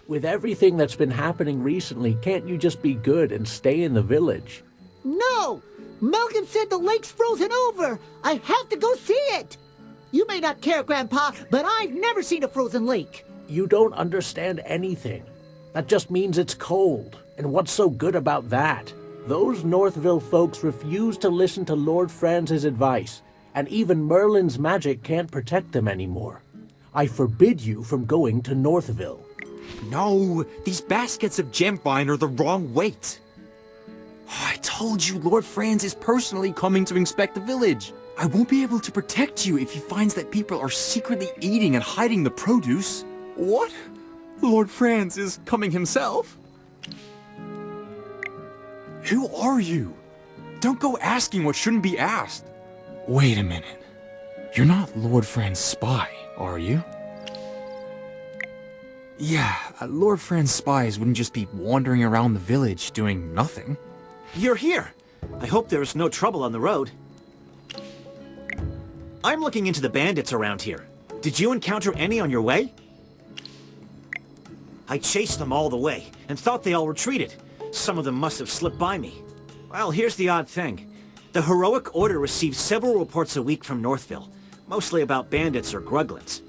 With everything that's been happening recently, can't you just be good and stay in the village? No! Malcolm said the lake's frozen over! I have to go see it! You may not care, Grandpa, but I've never seen a frozen lake. You don't understand anything. That just means it's cold. And what's so good about that? Those Northville folks refuse to listen to Lord Franz's advice, and even Merlin's magic can't protect them anymore. I forbid you from going to Northville. No, these baskets of gemvine are the wrong weight. I told you Lord Franz is personally coming to inspect the village. I won't be able to protect you if he finds that people are secretly eating and hiding the produce. What? Lord Franz is coming himself? Who are you? Don't go asking what shouldn't be asked. Wait a minute. You're not Lord Franz's spy, are you? Yeah, Lord Franz's spies wouldn't just be wandering around the village doing nothing. You're here! I hope there is no trouble on the road. I'm looking into the bandits around here. Did you encounter any on your way? I chased them all the way, and thought they all retreated. Some of them must have slipped by me. Well, here's the odd thing. The Heroic Order receives several reports a week from Northville, mostly about bandits or gruglins.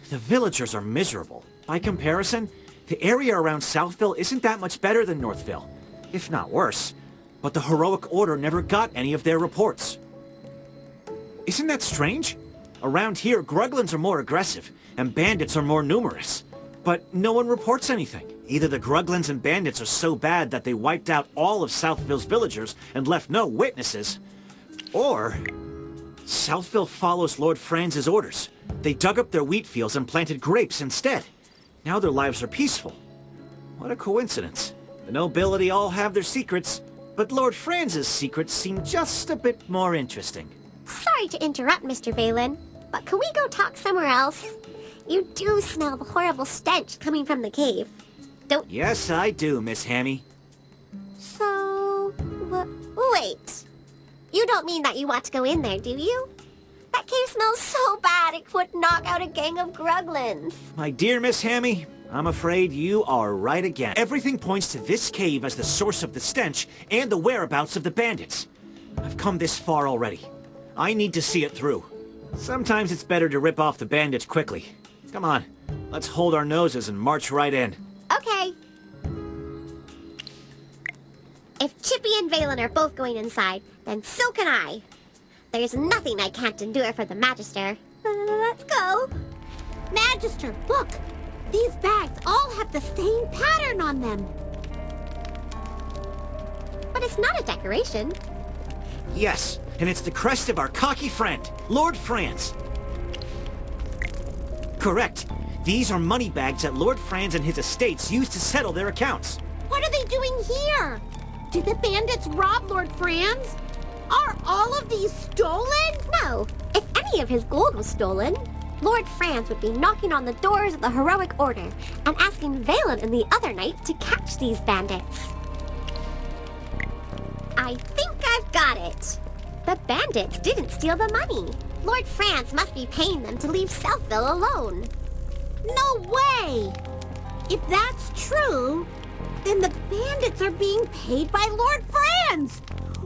The villagers are miserable. By comparison, the area around Southville isn't that much better than Northville, if not worse. But the Heroic Order never got any of their reports. Isn't that strange? Around here, gruglins are more aggressive, and bandits are more numerous. But no one reports anything. Either the gruglins and bandits are so bad that they wiped out all of Southville's villagers and left no witnesses, or Southville follows Lord Franz's orders. They dug up their wheat fields and planted grapes instead. Now their lives are peaceful. What a coincidence. The nobility all have their secrets, but Lord Franz's secrets seem just a bit more interesting. Sorry to interrupt, Mr. Valen, but can we go talk somewhere else? You do smell the horrible stench coming from the cave. Don't... Yes, I do, Miss Hammy. So... wait. You don't mean that you want to go in there, do you? That cave smells so bad it would knock out a gang of gruglins. My dear Miss Hammy, I'm afraid you are right again. Everything points to this cave as the source of the stench and the whereabouts of the bandits. I've come this far already. I need to see it through. Sometimes it's better to rip off the bandits quickly. Come on, let's hold our noses and march right in. Okay. If Chippy and Valen are both going inside, then so can I. There's nothing I can't endure for the Magister. Let's go. Magister, look! These bags all have the same pattern on them. But it's not a decoration. Yes, and it's the crest of our cocky friend, Lord Franz. Correct. These are money bags that Lord Franz and his estates use to settle their accounts. What are they doing here? Did the bandits rob Lord Franz? Are all of these stolen? No. If any of his gold was stolen, Lord Franz would be knocking on the doors of the Heroic Order and asking Valen and the other knights to catch these bandits. I think I've got it. The bandits didn't steal the money. Lord Franz must be paying them to leave Southville alone. No way! If that's true, then the bandits are being paid by Lord Franz!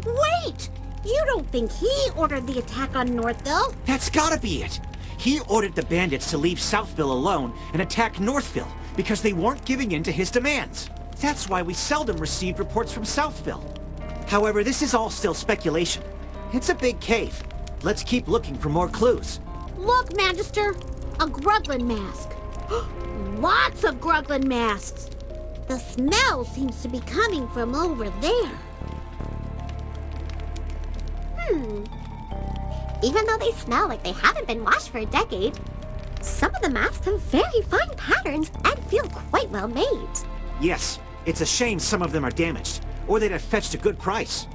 Wait! You don't think he ordered the attack on Northville? That's gotta be it. He ordered the bandits to leave Southville alone and attack Northville because they weren't giving in to his demands. That's why we seldom received reports from Southville. However, this is all still speculation. It's a big cave. Let's keep looking for more clues. Look, Magister! A Gruglin mask. Lots of Gruglin masks. The smell seems to be coming from over there. Even though they smell like they haven't been washed for a decade, some of the masks have very fine patterns and feel quite well made. Yes, it's a shame some of them are damaged, or they'd have fetched a good price.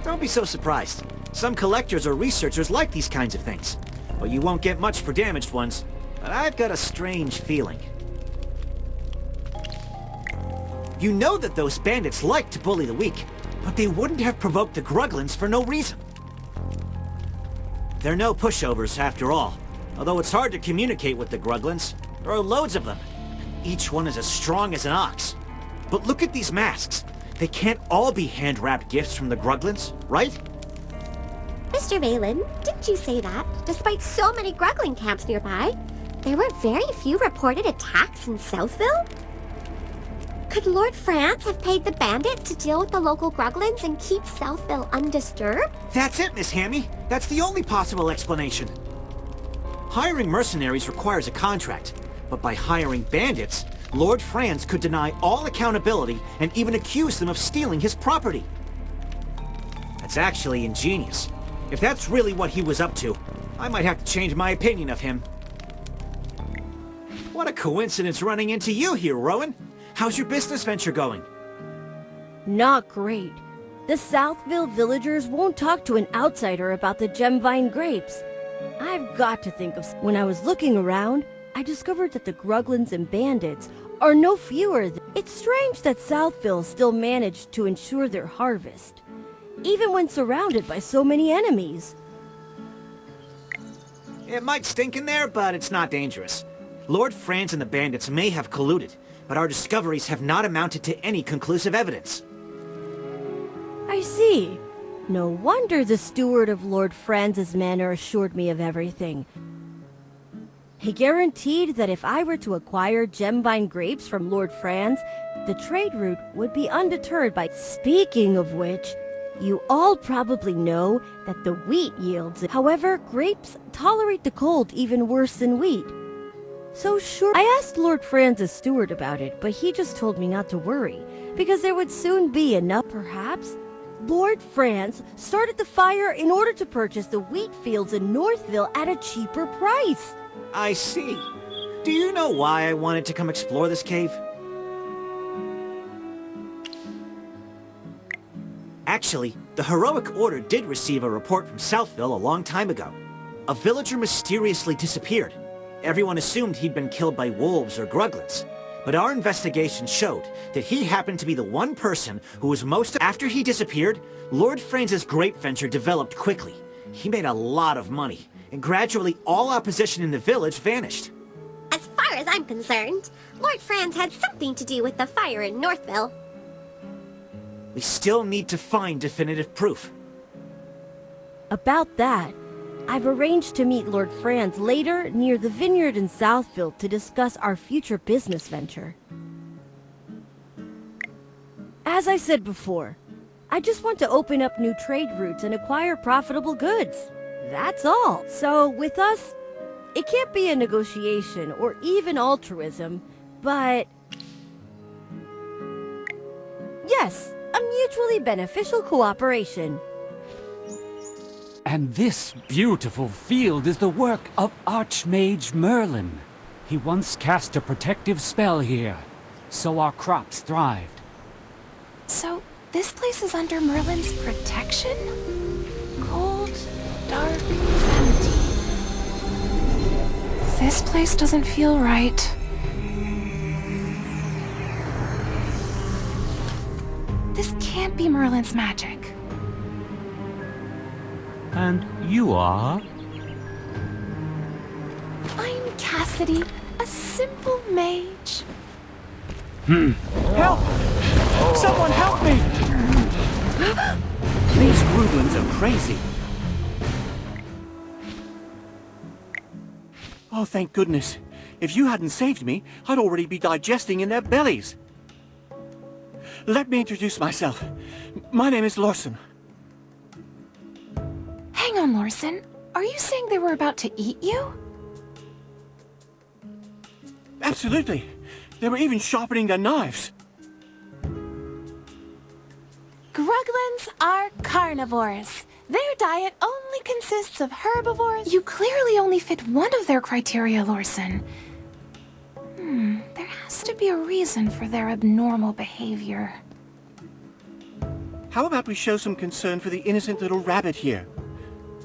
Don't be so surprised. Some collectors or researchers like these kinds of things. Well, you won't get much for damaged ones, but I've got a strange feeling. You know that those bandits like to bully the weak, but they wouldn't have provoked the Gruglins for no reason. They're no pushovers, after all, although it's hard to communicate with the Gruglins. There are loads of them. Each one is as strong as an ox. But look at these masks. They can't all be hand-wrapped gifts from the Gruglins, right? Mr. Valen, didn't you say that, despite so many Gruglin camps nearby, there were very few reported attacks in Southville? Could Lord France have paid the bandits to deal with the local Gruglins and keep Southville undisturbed? That's it, Miss Hammy. That's the only possible explanation. Hiring mercenaries requires a contract, but by hiring bandits, Lord Franz could deny all accountability and even accuse them of stealing his property. That's actually ingenious. If that's really what he was up to, I might have to change my opinion of him. What a coincidence running into you here, Rowan. How's your business venture going? Not great. The Southville villagers won't talk to an outsider about the Gemvine grapes. I've got to think of... When I was looking around, I discovered that the Gruglins and bandits are no fewer than... It's strange that Southville still managed to ensure their harvest, even when surrounded by so many enemies. It might stink in there, but it's not dangerous. Lord Franz and the bandits may have colluded, but our discoveries have not amounted to any conclusive evidence. I see. No wonder the steward of Lord Franz's manor assured me of everything. He guaranteed that if I were to acquire Gemvine grapes from Lord Franz, the trade route would be undeterred by... Speaking of which, you all probably know that the wheat yields... However, grapes tolerate the cold even worse than wheat. So sure... I asked Lord Franz's steward about it, but he just told me not to worry, because there would soon be enough, perhaps. Lord Franz started the fire in order to purchase the wheat fields in Northville at a cheaper price. I see. Do you know why I wanted to come explore this cave? Actually, the Heroic Order did receive a report from Southville a long time ago. A villager mysteriously disappeared. Everyone assumed he'd been killed by wolves or Gruglins. But our investigation showed that he happened to be the one person who was most... After he disappeared, Lord Franz's grape venture developed quickly. He made a lot of money, and gradually all opposition in the village vanished. As far as I'm concerned, Lord Franz had something to do with the fire in Northville. We still need to find definitive proof. About that, I've arranged to meet Lord Franz later near the vineyard in Southville to discuss our future business venture. As I said before, I just want to open up new trade routes and acquire profitable goods. That's all. So with us, it can't be a negotiation or even altruism, but... Yes, a mutually beneficial cooperation. And this beautiful field is the work of Archmage Merlin. He once cast a protective spell here, so our crops thrived. So, this place is under Merlin's protection? Cold, dark, empty. This place doesn't feel right. This can't be Merlin's magic. And you are? I'm Cassidy, a simple mage. Help! Someone help me! These Gruglins are crazy. Oh, thank goodness. If you hadn't saved me, I'd already be digesting in their bellies. Let me introduce myself. My name is Lorson. Hang on, Lorson. Are you saying they were about to eat you? Absolutely. They were even sharpening their knives. Gruglins are carnivores. Their diet only consists of herbivores. You clearly only fit one of their criteria, Lorson. There has to be a reason for their abnormal behavior. How about we show some concern for the innocent little rabbit here?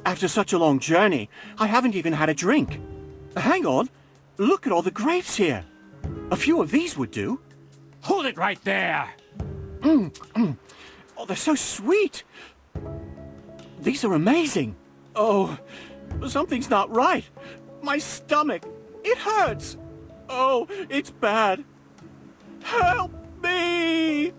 After such a long journey, I haven't even had a drink. Hang on. Look at all the grapes here. A few of these would do. Hold it right there! Oh, they're so sweet. These are amazing. Oh, something's not right. My stomach, it hurts. Oh, it's bad. Help me!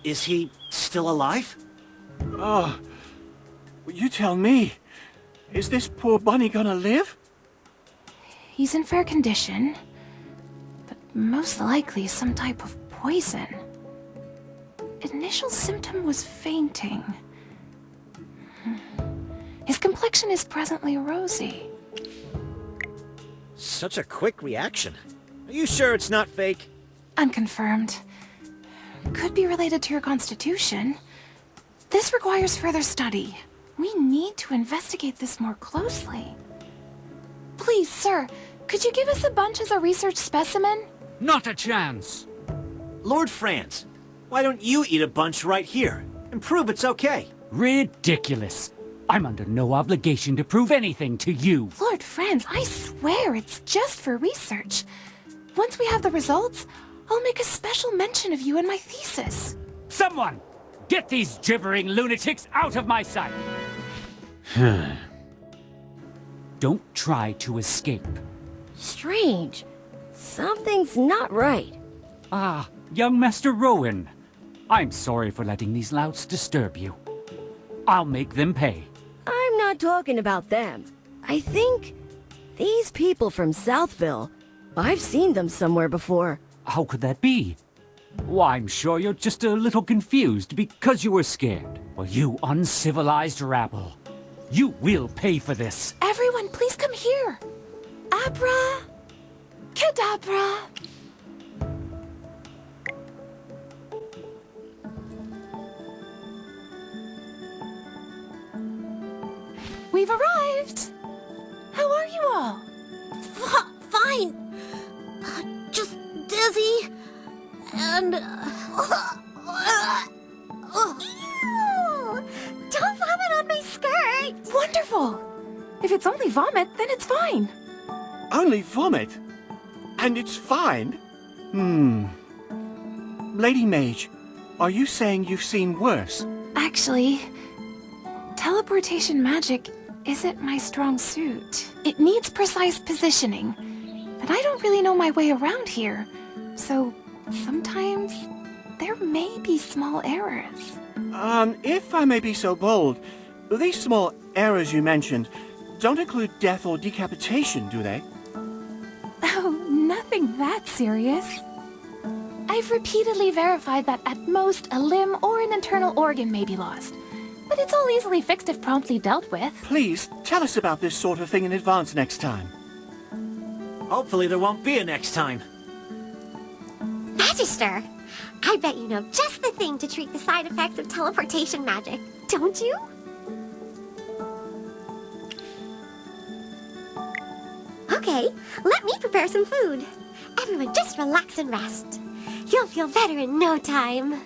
Is he still alive? Oh, you tell me. Is this poor bunny gonna live? He's in fair condition, but most likely some type of poison. Initial symptom was fainting. His complexion is presently rosy. Such a quick reaction. Are you sure it's not fake? Unconfirmed. Could be related to your constitution. This requires further study. We need to investigate this more closely. Please, sir, could you give us a bunch as a research specimen? Not a chance! Lord Franz, why don't you eat a bunch right here and prove it's okay? Ridiculous. I'm under no obligation to prove anything to you. Lord Franz, I swear it's just for research. Once we have the results, I'll make a special mention of you in my thesis. Someone! Get these gibbering lunatics out of my sight! Don't try to escape. Strange. Something's not right. Ah, young Master Rowan. I'm sorry for letting these louts disturb you. I'll make them pay. I'm not talking about them. I think these people from Southville, I've seen them somewhere before. How could that be? Why, I'm sure you're just a little confused because you were scared. Well, you uncivilized rabble. You will pay for this. Everyone, please come here. Abra... Cadabra. We've arrived. How are you all? Fine. Just dizzy. And... Ew! Don't vomit on my skirt! Wonderful. If it's only vomit, then it's fine. Only vomit? And it's fine? Lady Mage, are you saying you've seen worse? Actually, teleportation magic isn't my strong suit. It needs precise positioning, but I don't really know my way around here, so sometimes there may be small errors. If I may be so bold, these small errors you mentioned don't include death or decapitation, do they? Oh, nothing that serious. I've repeatedly verified that at most a limb or an internal organ may be lost, but it's all easily fixed if promptly dealt with. Please, tell us about this sort of thing in advance next time. Hopefully there won't be a next time. Magister, I bet you know just the thing to treat the side effects of teleportation magic, don't you? Okay, let me prepare some food. Everyone just relax and rest. You'll feel better in no time.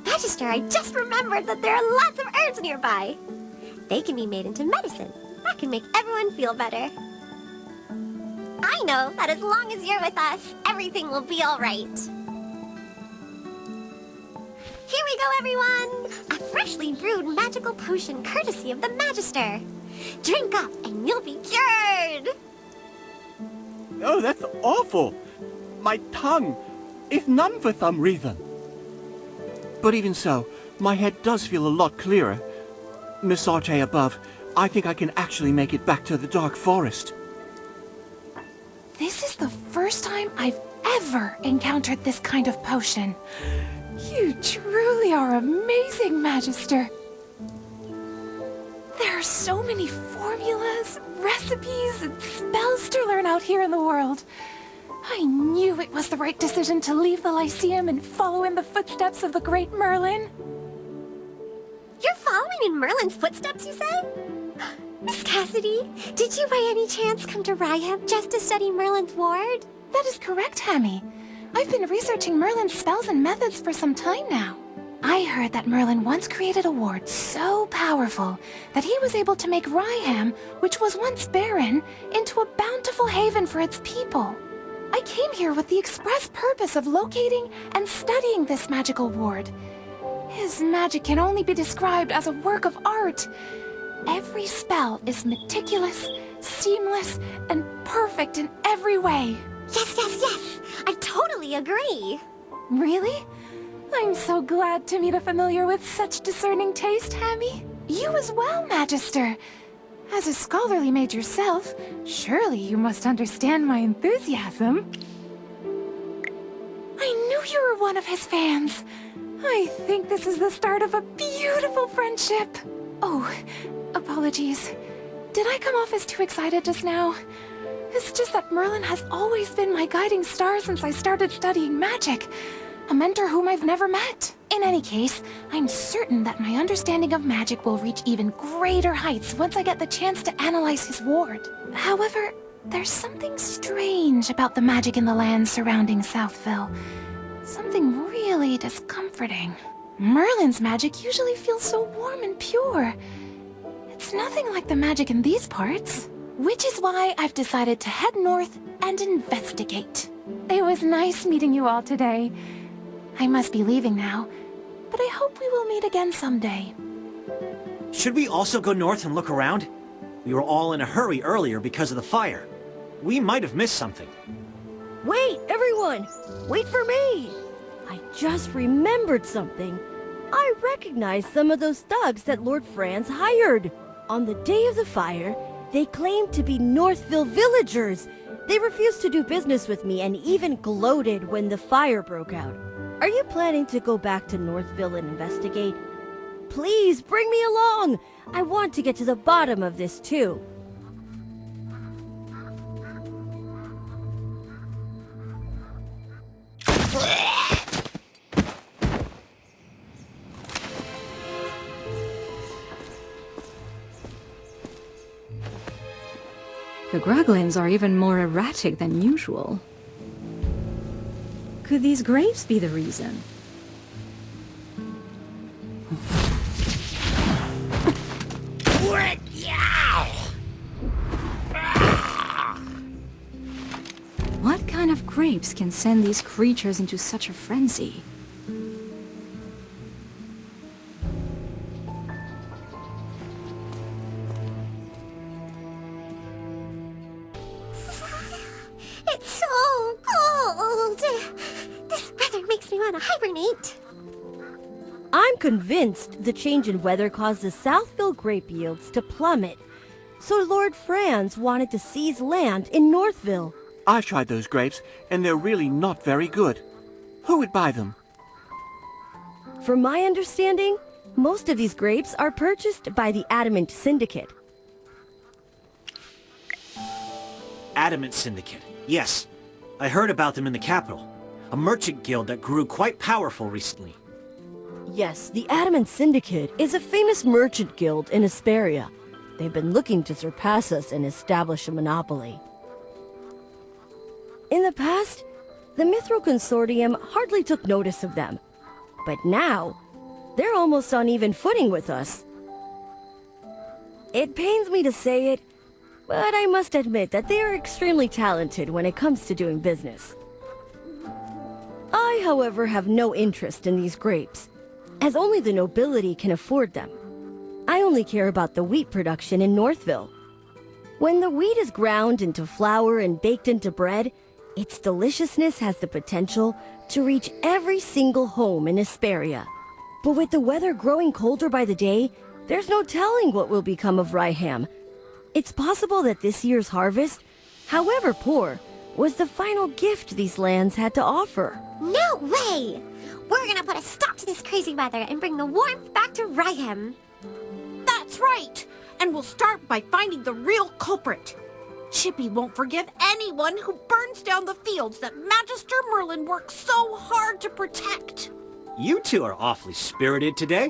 Magister, I just remembered that there are lots of herbs nearby. They can be made into medicine. That can make everyone feel better. I know that as long as you're with us, everything will be all right. Here we go, everyone! A freshly brewed magical potion courtesy of the Magister. Drink up and you'll be cured! Oh, that's awful! My tongue! If none for Thumb Reatham. But even so, my head does feel a lot clearer. Miss Arte above, I think I can actually make it back to the Dark Forest. This is the first time I've ever encountered this kind of potion. You truly are amazing, Magister. There are so many formulas, recipes, and spells to learn out here in the world. I knew it was the right decision to leave the Lyceum and follow in the footsteps of the great Merlin. You're following in Merlin's footsteps, you say? Miss Cassidy, did you by any chance come to Ryeham just to study Merlin's ward? That is correct, Hammy. I've been researching Merlin's spells and methods for some time now. I heard that Merlin once created a ward so powerful that he was able to make Ryeham, which was once barren, into a bountiful haven for its people. I came here with the express purpose of locating and studying this magical ward. His magic can only be described as a work of art. Every spell is meticulous, seamless, and perfect in every way. Yes, yes, yes! I totally agree! Really? I'm so glad to meet a familiar with such discerning taste, Hammy. You as well, Magister. As a scholarly mage yourself, surely you must understand my enthusiasm. I knew you were one of his fans. I think this is the start of a beautiful friendship. Oh, apologies. Did I come off as too excited just now? It's just that Merlin has always been my guiding star since I started studying magic. A mentor whom I've never met. In any case, I'm certain that my understanding of magic will reach even greater heights once I get the chance to analyze his ward. However, there's something strange about the magic in the lands surrounding Southville. Something really discomforting. Merlin's magic usually feels so warm and pure. It's nothing like the magic in these parts. Which is why I've decided to head north and investigate. It was nice meeting you all today. I must be leaving now, but I hope we will meet again someday. Should we also go north and look around? We were all in a hurry earlier because of the fire. We might have missed something. Wait, everyone! Wait for me! I just remembered something. I recognize some of those thugs that Lord Franz hired. On the day of the fire, they claimed to be Northville villagers. They refused to do business with me and even gloated when the fire broke out. Are you planning to go back to Northville and investigate? Please, bring me along! I want to get to the bottom of this, too. The Gruglins are even more erratic than usual. Could these grapes be the reason? What kind of grapes can send these creatures into such a frenzy? It's so cold! This weather makes me want to hibernate. I'm convinced the change in weather caused the Southville grape yields to plummet. So Lord Franz wanted to seize land in Northville. I've tried those grapes, and they're really not very good. Who would buy them? From my understanding, most of these grapes are purchased by the Adamant Syndicate. Adamant Syndicate. Yes. I heard about them in the capital. A merchant guild that grew quite powerful recently. Yes, the Adamant Syndicate is a famous merchant guild in Esperia. They've been looking to surpass us and establish a monopoly. In the past, the Mithril Consortium hardly took notice of them. But now, they're almost on even footing with us. It pains me to say it, but I must admit that they are extremely talented when it comes to doing business. I, however, have no interest in these grapes, as only the nobility can afford them. I only care about the wheat production in Northville. When the wheat is ground into flour and baked into bread, its deliciousness has the potential to reach every single home in Esperia. But with the weather growing colder by the day, there's no telling what will become of Ryeham. It's possible that this year's harvest, however poor, was the final gift these lands had to offer. No way! We're gonna put a stop to this crazy weather and bring the warmth back to Ryeham. That's right! And we'll start by finding the real culprit. Chippy won't forgive anyone who burns down the fields that Magister Merlin worked so hard to protect. You two are awfully spirited today.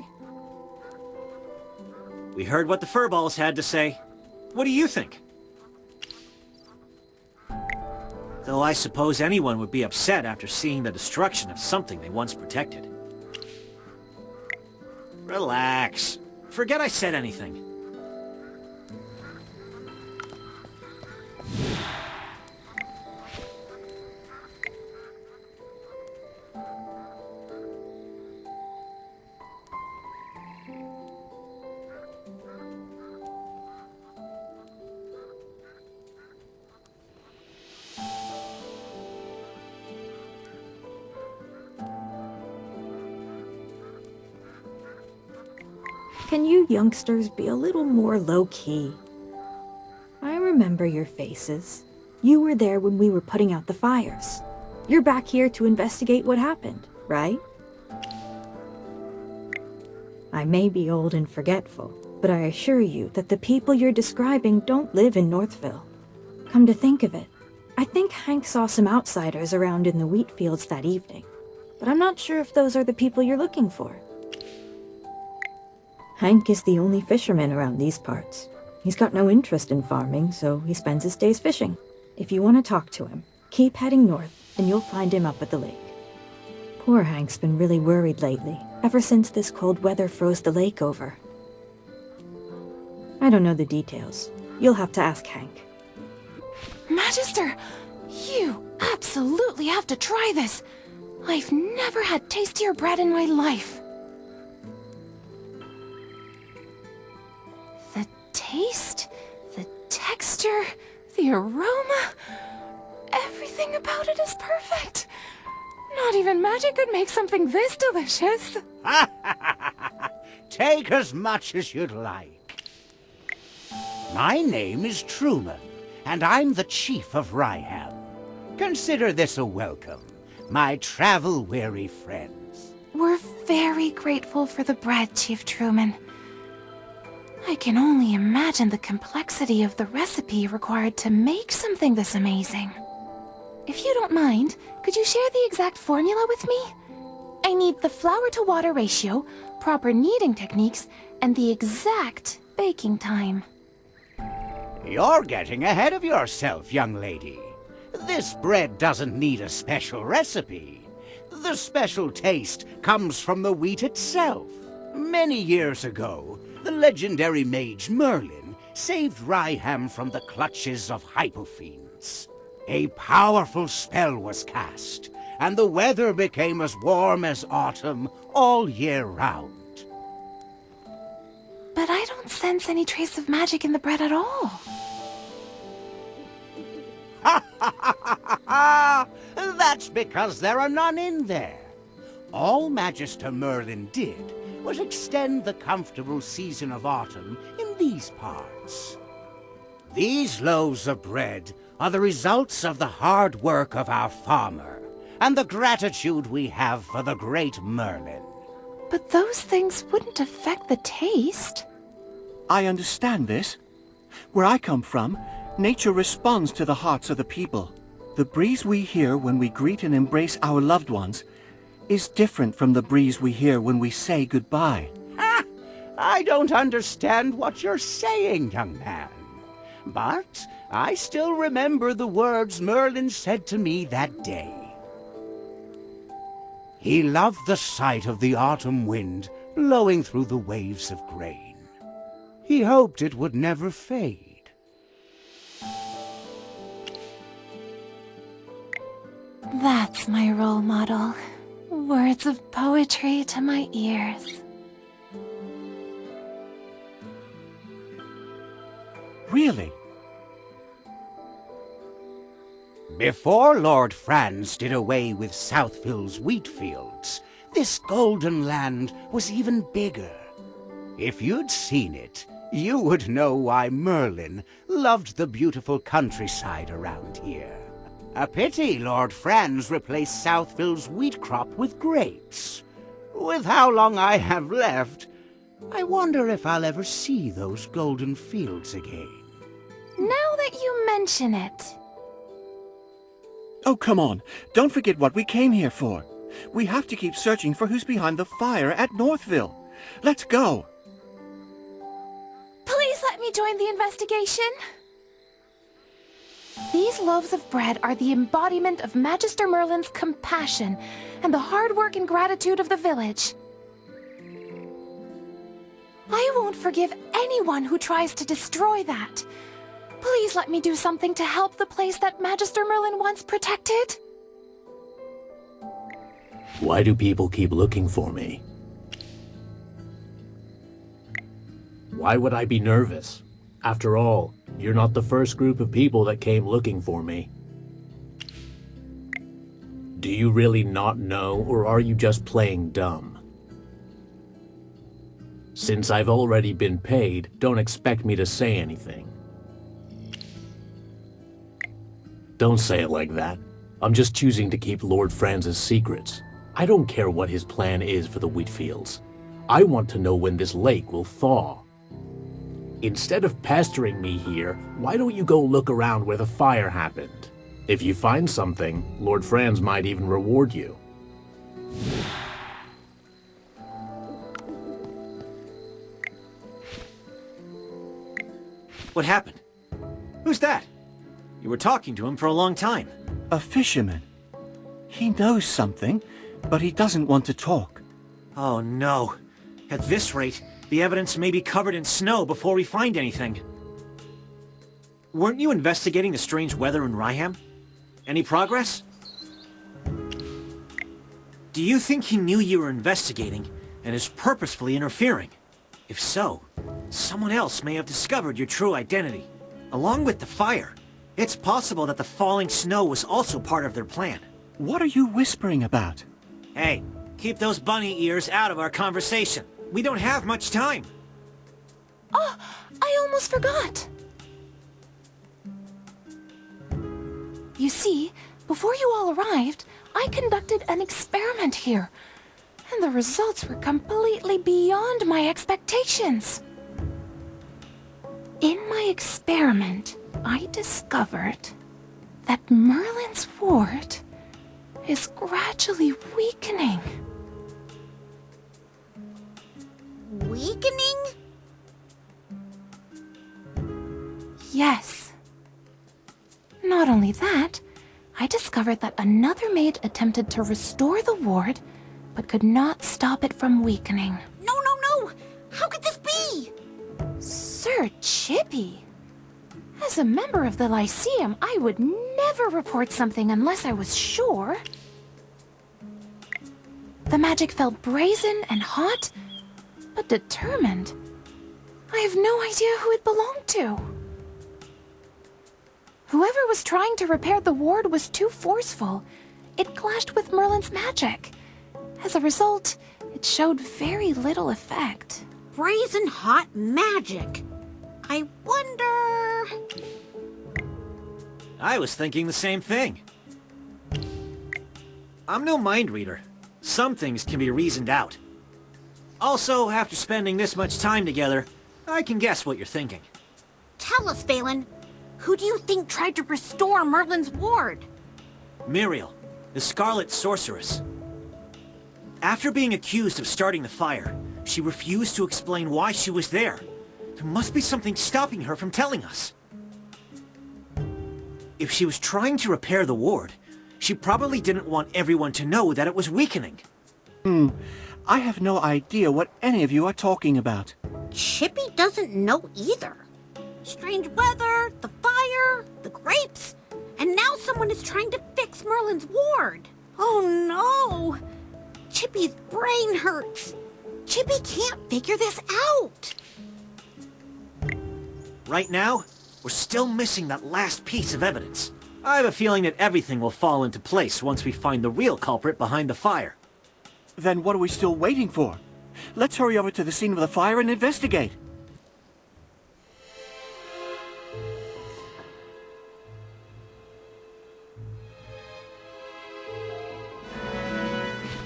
We heard what the furballs had to say. What do you think? Though I suppose anyone would be upset after seeing the destruction of something they once protected. Relax. Forget I said anything. Can you youngsters be a little more low-key? I remember your faces. You were there when we were putting out the fires. You're back here to investigate what happened, right? I may be old and forgetful, but I assure you that the people you're describing don't live in Northville. Come to think of it, I think Hank saw some outsiders around in the wheat fields that evening, but I'm not sure if those are the people you're looking for. Hank is the only fisherman around these parts. He's got no interest in farming, so he spends his days fishing. If you want to talk to him, keep heading north, and you'll find him up at the lake. Poor Hank's been really worried lately, ever since this cold weather froze the lake over. I don't know the details. You'll have to ask Hank. Magister, you absolutely have to try this. I've never had tastier bread in my life. The taste, the texture, the aroma, everything about it is perfect. Not even magic could make something this delicious. Take as much as you'd like. My name is Truman, and I'm the chief of Ryeham. Consider this a welcome, my travel-weary friends. We're very grateful for the bread, Chief Truman. I can only imagine the complexity of the recipe required to make something this amazing. If you don't mind, could you share the exact formula with me? I need the flour-to-water ratio, proper kneading techniques, and the exact baking time. You're getting ahead of yourself, young lady. This bread doesn't need a special recipe. The special taste comes from the wheat itself. Many years ago, the legendary mage Merlin saved Ryeham from the clutches of hypofiends. A powerful spell was cast, and the weather became as warm as autumn all year round. But I don't sense any trace of magic in the bread at all. That's because there are none in there. All Magister Merlin did was extend the comfortable season of autumn in these parts. These loaves of bread are the results of the hard work of our farmer, and the gratitude we have for the great Merlin. But those things wouldn't affect the taste. I understand this. Where I come from, nature responds to the hearts of the people. The breeze we hear when we greet and embrace our loved ones is different from the breeze we hear when we say goodbye. I don't understand what you're saying, young man. But I still remember the words Merlin said to me that day. He loved the sight of the autumn wind blowing through the waves of grain. He hoped it would never fade. That's my role model. Words of poetry to my ears. Really? Before Lord Franz did away with Southville's wheat fields, this golden land was even bigger. If you'd seen it, you would know why Merlin loved the beautiful countryside around here. A pity Lord Franz replaced Southville's wheat crop with grapes. With how long I have left, I wonder if I'll ever see those golden fields again. Now that you mention it. Oh, come on. Don't forget what we came here for. We have to keep searching for who's behind the fire at Northville. Let's go. Please let me join the investigation. These loaves of bread are the embodiment of Magister Merlin's compassion and the hard work and gratitude of the village. I won't forgive anyone who tries to destroy that. Please let me do something to help the place that Magister Merlin once protected. Why do people keep looking for me? Why would I be nervous? After all, you're not the first group of people that came looking for me. Do you really not know, or are you just playing dumb? Since I've already been paid, don't expect me to say anything. Don't say it like that. I'm just choosing to keep Lord Franz's secrets. I don't care what his plan is for the wheat fields. I want to know when this lake will thaw. Instead of pestering me here, why don't you go look around where the fire happened? If you find something, Lord Franz might even reward you. What happened? Who's that? You were talking to him for a long time. A fisherman. He knows something, but he doesn't want to talk. Oh no. At this rate, the evidence may be covered in snow before we find anything. Weren't you investigating the strange weather in Ryeham? Any progress? Do you think he knew you were investigating and is purposefully interfering? If so, someone else may have discovered your true identity. Along with the fire, it's possible that the falling snow was also part of their plan. What are you whispering about? Hey, keep those bunny ears out of our conversation. We don't have much time. Oh, I almost forgot. You see, before you all arrived, I conducted an experiment here, and the results were completely beyond my expectations. In my experiment, I discovered that Merlin's ward is gradually weakening. Weakening? Yes. Not only that, I discovered that another mage attempted to restore the ward, but could not stop it from weakening. No! How could this be? Sir Chippy! As a member of the Lyceum, I would never report something unless I was sure. The magic felt brazen and hot, but determined. I have no idea who it belonged to. Whoever was trying to repair the ward was too forceful. It clashed with Merlin's magic. As a result, it showed very little effect. Brazen hot magic. I wonder... I was thinking the same thing. I'm no mind reader. Some things can be reasoned out. Also, after spending this much time together, I can guess what you're thinking. Tell us, Valen. Who do you think tried to restore Merlin's ward? Muriel, the Scarlet Sorceress. After being accused of starting the fire, she refused to explain why she was there. There must be something stopping her from telling us. If she was trying to repair the ward, she probably didn't want everyone to know that it was weakening. I have no idea what any of you are talking about. Chippy doesn't know either. Strange weather, the fire, the grapes, and now someone is trying to fix Merlin's ward. Oh no! Chippy's brain hurts. Chippy can't figure this out. Right now, we're still missing that last piece of evidence. I have a feeling that everything will fall into place once we find the real culprit behind the fire. Then what are we still waiting for? Let's hurry over to the scene of the fire and investigate.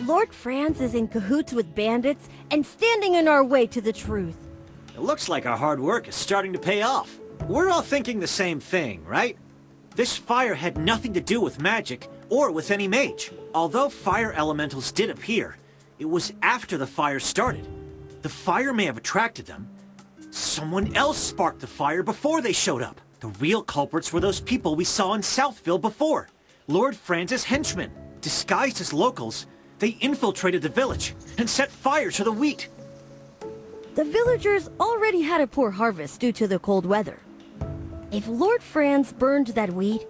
Lord Franz is in cahoots with bandits and standing in our way to the truth. It looks like our hard work is starting to pay off. We're all thinking the same thing, right? This fire had nothing to do with magic or with any mage. Although fire elementals did appear, it was after the fire started. The fire may have attracted them. Someone else sparked the fire before they showed up. The real culprits were those people we saw in Southville before. Lord Franz's henchmen. Disguised as locals, they infiltrated the village and set fire to the wheat. The villagers already had a poor harvest due to the cold weather. If Lord Franz burned that wheat,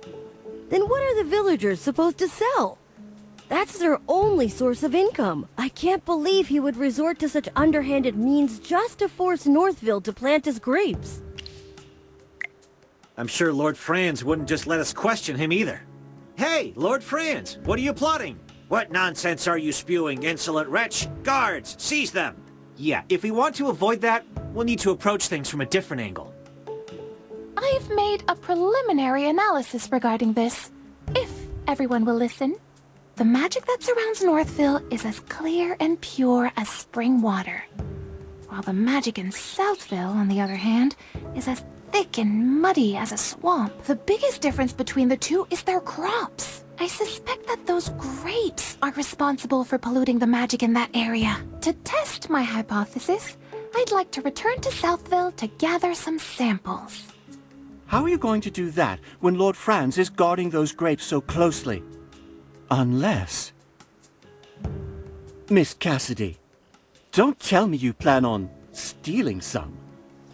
then what are the villagers supposed to sell? That's their only source of income. I can't believe he would resort to such underhanded means just to force Northville to plant his grapes. I'm sure Lord Franz wouldn't just let us question him either. Hey, Lord Franz, what are you plotting? What nonsense are you spewing, insolent wretch? Guards, seize them! Yeah, if we want to avoid that, we'll need to approach things from a different angle. I've made a preliminary analysis regarding this. If everyone will listen, the magic that surrounds Northville is as clear and pure as spring water, while the magic in Southville, on the other hand, is as thick and muddy as a swamp. The biggest difference between the two is their crops. I suspect that those grapes are responsible for polluting the magic in that area. To test my hypothesis, I'd like to return to Southville to gather some samples. How are you going to do that when Lord Franz is guarding those grapes so closely? Unless... Miss Cassidy, don't tell me you plan on stealing some.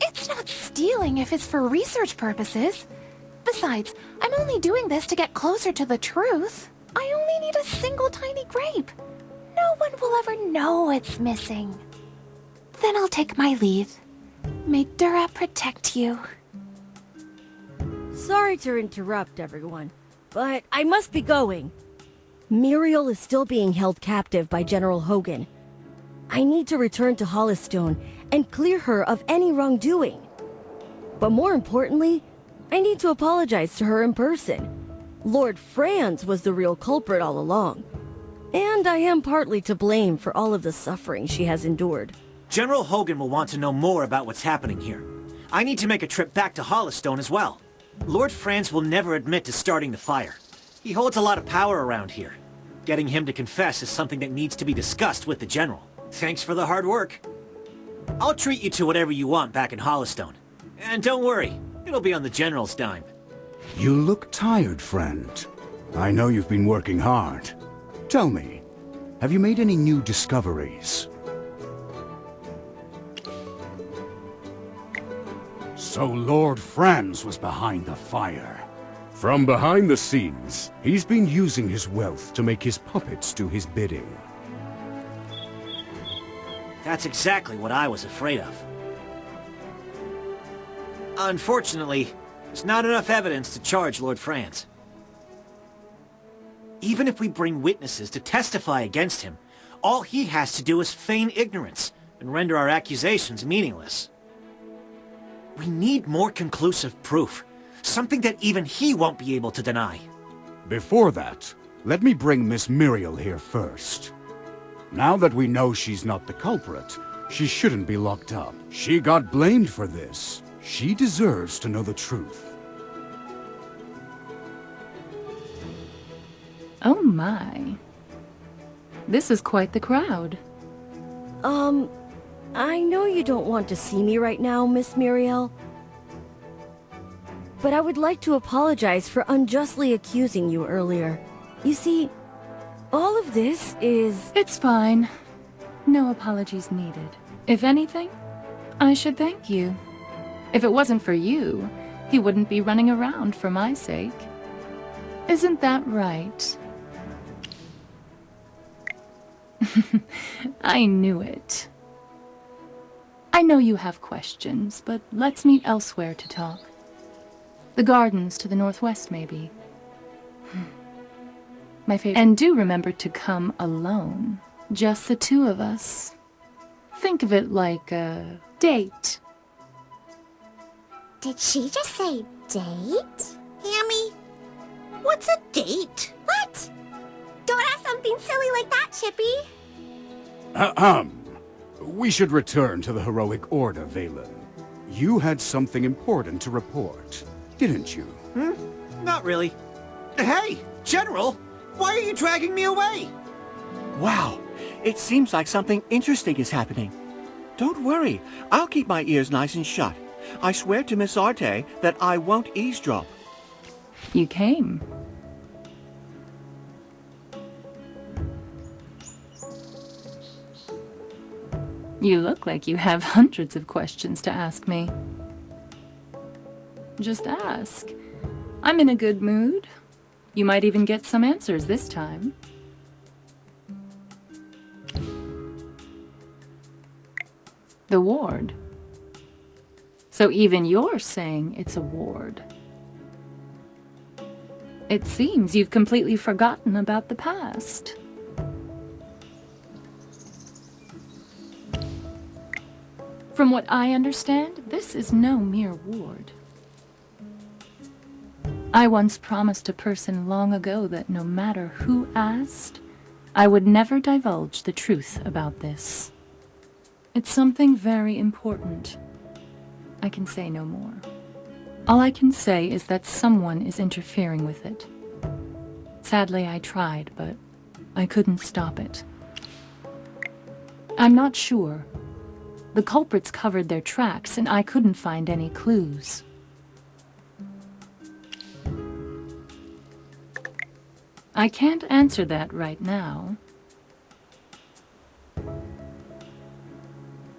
It's not stealing if it's for research purposes. Besides, I'm only doing this to get closer to the truth. I only need a single tiny grape. No one will ever know it's missing. Then I'll take my leave. May Dura protect you. Sorry to interrupt, everyone, but I must be going. Muriel is still being held captive by General Hogan. I need to return to Hollystone and clear her of any wrongdoing. But more importantly, I need to apologize to her in person. Lord Franz was the real culprit all along, and I am partly to blame for all of the suffering she has endured. General Hogan will want to know more about what's happening here. I need to make a trip back to Hollystone as well. Lord Franz will never admit to starting the fire. He holds a lot of power around here. Getting him to confess is something that needs to be discussed with the General. Thanks for the hard work. I'll treat you to whatever you want back in Hollystone. And don't worry, it'll be on the General's dime. You look tired, friend. I know you've been working hard. Tell me, have you made any new discoveries? So Lord Franz was behind the fire. From behind the scenes, he's been using his wealth to make his puppets do his bidding. That's exactly what I was afraid of. Unfortunately, there's not enough evidence to charge Lord Franz. Even if we bring witnesses to testify against him, all he has to do is feign ignorance and render our accusations meaningless. We need more conclusive proof, something that even he won't be able to deny. Before that, let me bring Miss Muriel here first. Now that we know she's not the culprit, she shouldn't be locked up. She got blamed for this. She deserves to know the truth. Oh my. This is quite the crowd. I know you don't want to see me right now, Miss Muriel. But I would like to apologize for unjustly accusing you earlier. You see, all of this is... It's fine. No apologies needed. If anything, I should thank you. If it wasn't for you, he wouldn't be running around for my sake. Isn't that right? I knew it. I know you have questions, but let's meet elsewhere to talk. The gardens to the northwest, maybe. My favorite. And do remember to come alone. Just the two of us. Think of it like a date. Did she just say date? Hammy, what's a date? What? Don't ask something silly like that, Chippy. We should return to the heroic order, Valen. You had something important to report, didn't you? Not really. Hey, General! Why are you dragging me away? Wow, it seems like something interesting is happening. Don't worry, I'll keep my ears nice and shut. I swear to Miss Arte that I won't eavesdrop. You came. You look like you have hundreds of questions to ask me. Just ask. I'm in a good mood. You might even get some answers this time. The ward. So even you're saying it's a ward. It seems you've completely forgotten about the past. From what I understand, this is no mere ward. I once promised a person long ago that no matter who asked, I would never divulge the truth about this. It's something very important. I can say no more. All I can say is that someone is interfering with it. Sadly, I tried, but I couldn't stop it. I'm not sure. The culprits covered their tracks, and I couldn't find any clues. I can't answer that right now.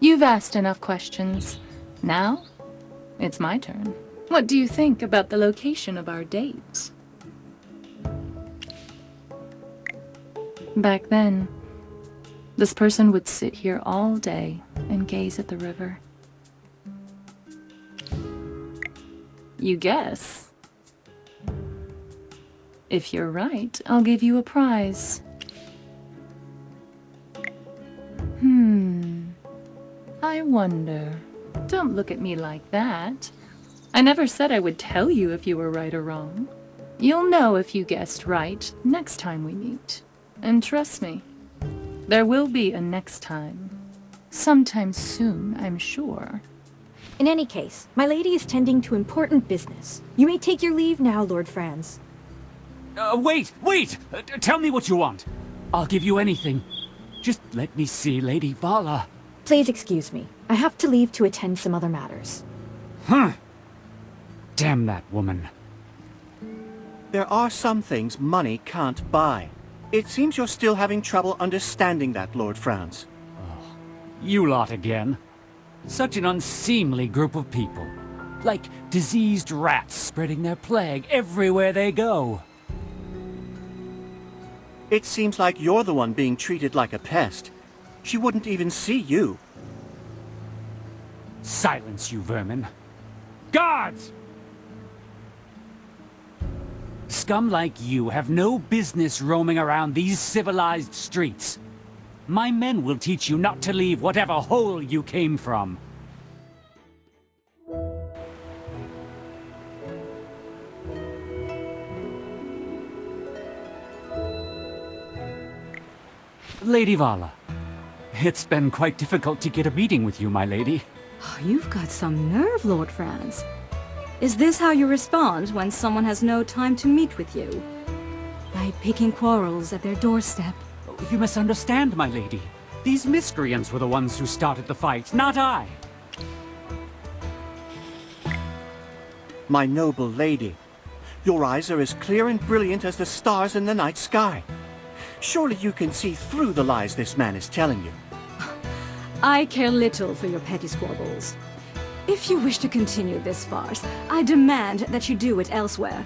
You've asked enough questions. Now, it's my turn. What do you think about the location of our date? Back then, this person would sit here all day and gaze at the river. You guess? If you're right, I'll give you a prize. I wonder. Don't look at me like that. I never said I would tell you if you were right or wrong. You'll know if you guessed right next time we meet. And trust me, there will be a next time. Sometime soon, I'm sure. In any case, my lady is tending to important business. You may take your leave now, Lord Franz. Wait! Tell me what you want. I'll give you anything. Just let me see Lady Vala. Please excuse me. I have to leave to attend some other matters. Damn that woman. There are some things money can't buy. It seems you're still having trouble understanding that, Lord Franz. You lot again. Such an unseemly group of people. Like diseased rats spreading their plague everywhere they go. It seems like you're the one being treated like a pest. She wouldn't even see you. Silence, you vermin. Guards! Scum like you have no business roaming around these civilized streets. My men will teach you not to leave whatever hole you came from. Lady Vala, it's been quite difficult to get a meeting with you, my lady. You've got some nerve, Lord Franz. Is this how you respond when someone has no time to meet with you? By picking quarrels at their doorstep? You misunderstand, my lady. These miscreants were the ones who started the fight, not I. My noble lady, your eyes are as clear and brilliant as the stars in the night sky. Surely you can see through the lies this man is telling you. I care little for your petty squabbles. If you wish to continue this farce, I demand that you do it elsewhere.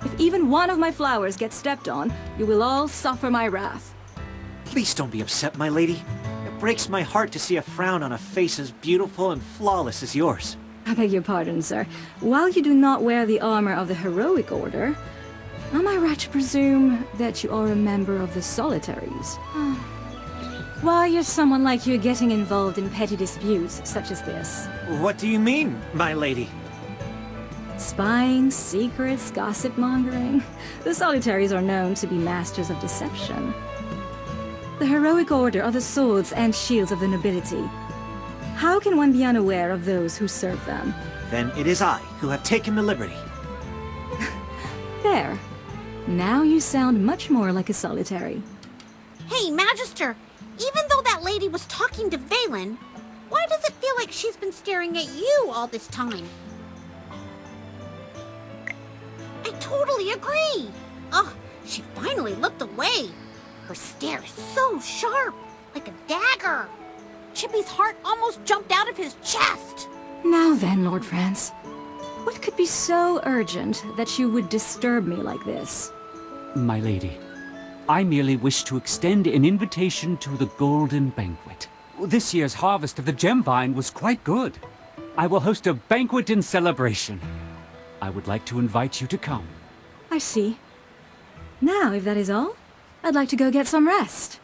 If even one of my flowers gets stepped on, you will all suffer my wrath. Please don't be upset, my lady. It breaks my heart to see a frown on a face as beautiful and flawless as yours. I beg your pardon, sir. While you do not wear the armor of the heroic order, am I right to presume that you are a member of the Solitaries? Why is someone like you getting involved in petty disputes such as this? What do you mean, my lady? Spying, secrets, gossip-mongering. The Solitaries are known to be masters of deception. The heroic order are the swords and shields of the nobility. How can one be unaware of those who serve them? Then it is I who have taken the liberty. There. Now you sound much more like a Solitary. Hey, Magister! Even though that lady was talking to Valen, why does it feel like she's been staring at you all this time? I totally agree! Oh, she finally looked away. Her stare is so sharp, like a dagger. Chippy's heart almost jumped out of his chest. Now then, Lord Franz. What could be so urgent that you would disturb me like this? My lady, I merely wish to extend an invitation to the Golden Banquet. This year's harvest of the gem vine was quite good. I will host a banquet in celebration. I would like to invite you to come. I see. Now, if that is all, I'd like to go get some rest.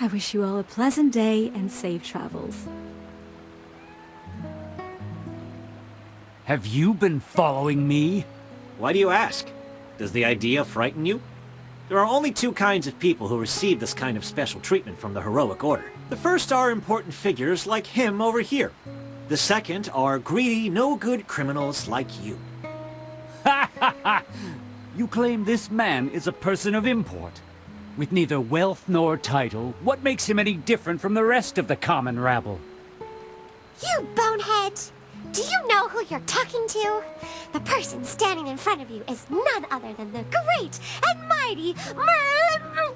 I wish you all a pleasant day and safe travels. Have you been following me? Why do you ask? Does the idea frighten you? There are only two kinds of people who receive this kind of special treatment from the heroic order. The first are important figures like him over here. The second are greedy, no-good criminals like you. Ha ha ha! You claim this man is a person of import. With neither wealth nor title, what makes him any different from the rest of the common rabble? You bonehead! Do you know who you're talking to? The person standing in front of you is none other than the great and mighty Merlin.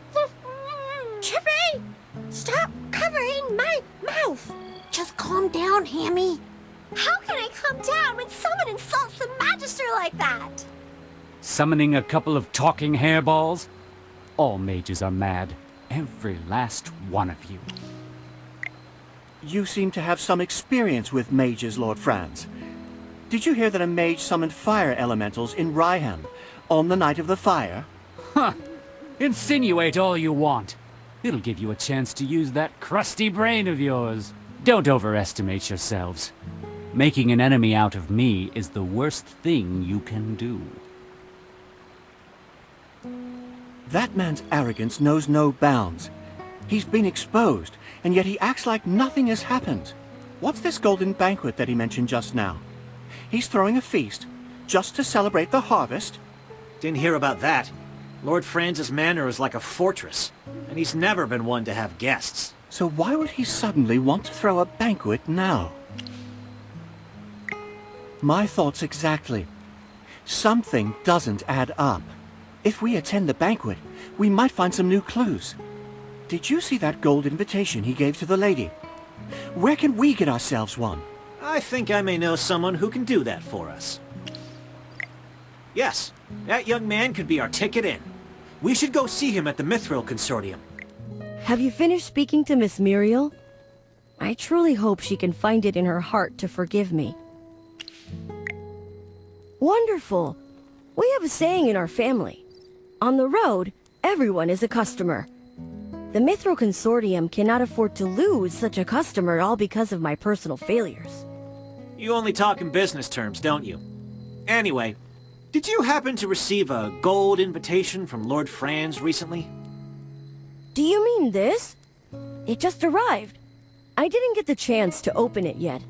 Chippy! Stop covering my mouth! Just calm down, Hammy. How can I calm down when someone insults the Magister like that? Summoning a couple of talking hairballs? All mages are mad. Every last one of you. You seem to have some experience with mages, Lord Franz. Did you hear that a mage summoned fire elementals in Ryeham on the night of the fire? Huh. Insinuate all you want. It'll give you a chance to use that crusty brain of yours. Don't overestimate yourselves. Making an enemy out of me is the worst thing you can do. That man's arrogance knows no bounds. He's been exposed, and yet he acts like nothing has happened. What's this golden banquet that he mentioned just now? He's throwing a feast, just to celebrate the harvest? Didn't hear about that. Lord Franz's manor is like a fortress, and he's never been one to have guests. So why would he suddenly want to throw a banquet now? My thoughts exactly. Something doesn't add up. If we attend the banquet, we might find some new clues. Did you see that gold invitation he gave to the lady? Where can we get ourselves one? I think I may know someone who can do that for us. Yes, that young man could be our ticket in. We should go see him at the Ethereal Consortium. Have you finished speaking to Miss Muriel? I truly hope she can find it in her heart to forgive me. Wonderful! We have a saying in our family. On the road, everyone is a customer. The Ethereal Consortium cannot afford to lose such a customer all because of my personal failures. You only talk in business terms, don't you? Anyway, did you happen to receive a gold invitation from Lord Franz recently? Do you mean this? It just arrived. I didn't get the chance to open it yet.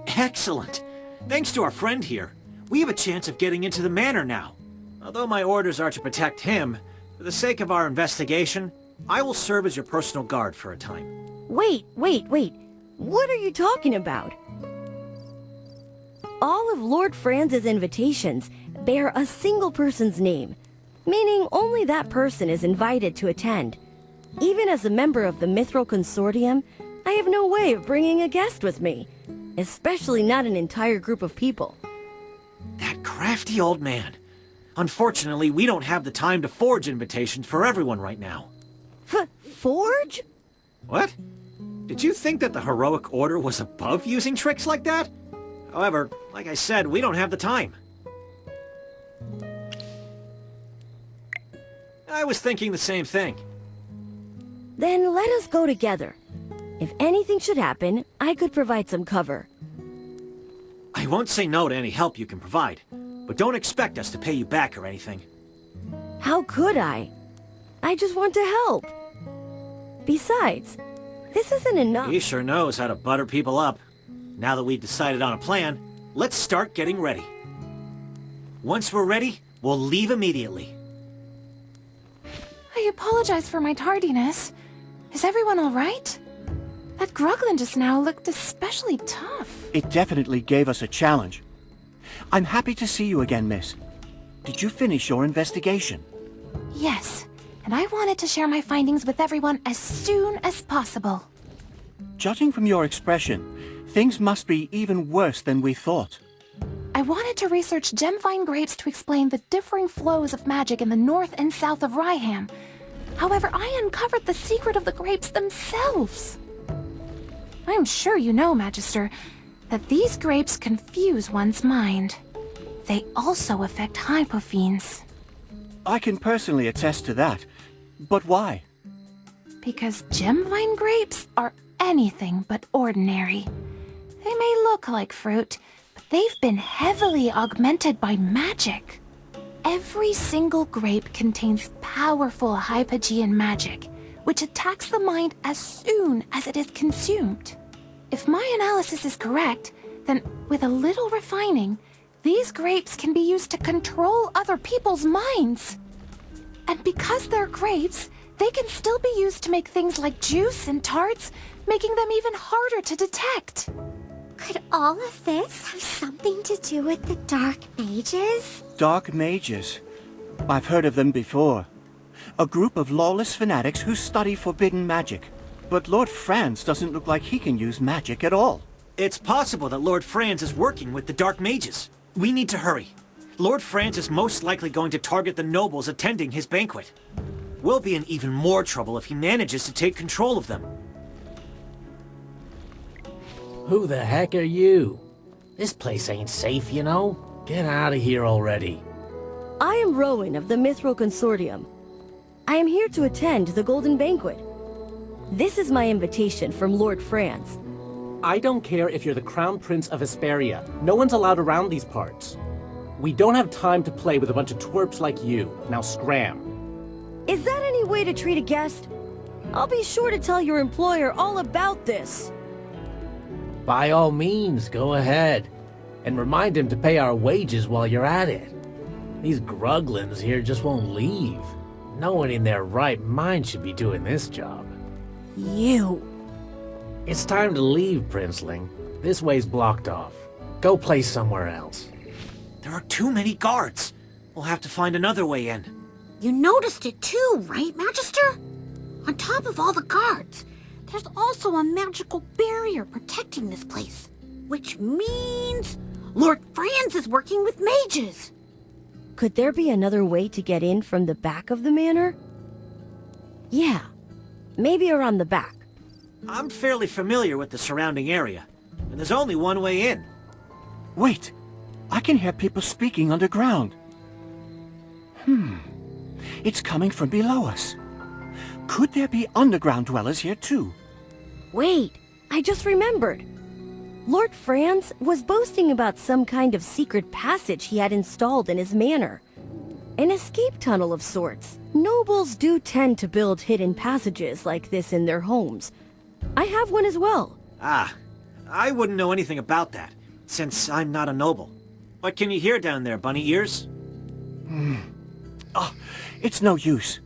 Excellent! Thanks to our friend here, we have a chance of getting into the manor now. Although my orders are to protect him, for the sake of our investigation, I will serve as your personal guard for a time. Wait. What are you talking about? All of Lord Franz's invitations bear a single person's name, meaning only that person is invited to attend. Even as a member of the Ethereal Consortium, I have no way of bringing a guest with me, especially not an entire group of people. That crafty old man. Unfortunately, we don't have the time to forge invitations for everyone right now. Forge? What? Did you think that the heroic order was above using tricks like that? However, like I said, we don't have the time. I was thinking the same thing. Then let us go together. If anything should happen, I could provide some cover. I won't say no to any help you can provide, but don't expect us to pay you back or anything. How could I? I just want to help. Besides, this isn't enough. He sure knows how to butter people up. Now that we've decided on a plan, let's start getting ready. Once we're ready, we'll leave immediately. I apologize for my tardiness. Is everyone all right? That Gruglin just now looked especially tough. It definitely gave us a challenge. I'm happy to see you again, miss. Did you finish your investigation? Yes, and I wanted to share my findings with everyone as soon as possible. Judging from your expression, things must be even worse than we thought. I wanted to research gemvine grapes to explain the differing flows of magic in the north and south of Ryeham. However, I uncovered the secret of the grapes themselves. I am sure you know, Magister, that these grapes confuse one's mind. They also affect hypofiends. I can personally attest to that. But why? Because gemvine grapes are anything but ordinary. They may look like fruit, but they've been heavily augmented by magic. Every single grape contains powerful Hypogean magic, which attacks the mind as soon as it is consumed. If my analysis is correct, then with a little refining, these grapes can be used to control other people's minds. And because they're grapes, they can still be used to make things like juice and tarts, making them even harder to detect. Could all of this have something to do with the Dark Mages? Dark Mages? I've heard of them before. A group of lawless fanatics who study forbidden magic. But Lord Franz doesn't look like he can use magic at all. It's possible that Lord Franz is working with the Dark Mages. We need to hurry. Lord Franz is most likely going to target the nobles attending his banquet. We'll be in even more trouble if he manages to take control of them. Who the heck are you? This place ain't safe, you know? Get out of here already. I am Rowan of the Mithril Consortium. I am here to attend the Golden Banquet. This is my invitation from Lord Franz. I don't care if you're the Crown Prince of Esperia. No one's allowed around these parts. We don't have time to play with a bunch of twerps like you. Now scram. Is that any way to treat a guest? I'll be sure to tell your employer all about this. By all means, go ahead. And remind him to pay our wages while you're at it. These gruglins here just won't leave. No one in their right mind should be doing this job. You. It's time to leave, Princeling. This way's blocked off. Go play somewhere else. There are too many guards. We'll have to find another way in. You noticed it too, right, Magister? On top of all the guards, there's also a magical barrier protecting this place. Which means Lord Franz is working with mages. Could there be another way to get in from the back of the manor? Yeah, maybe around the back. I'm fairly familiar with the surrounding area, and there's only one way in. Wait, I can hear people speaking underground. It's coming from below us. Could there be underground dwellers here too? Wait, I just remembered. Lord Franz was boasting about some kind of secret passage he had installed in his manor. An escape tunnel of sorts. Nobles do tend to build hidden passages like this in their homes. I have one as well. Ah, I wouldn't know anything about that, since I'm not a noble. What can you hear down there, bunny ears? It's no use.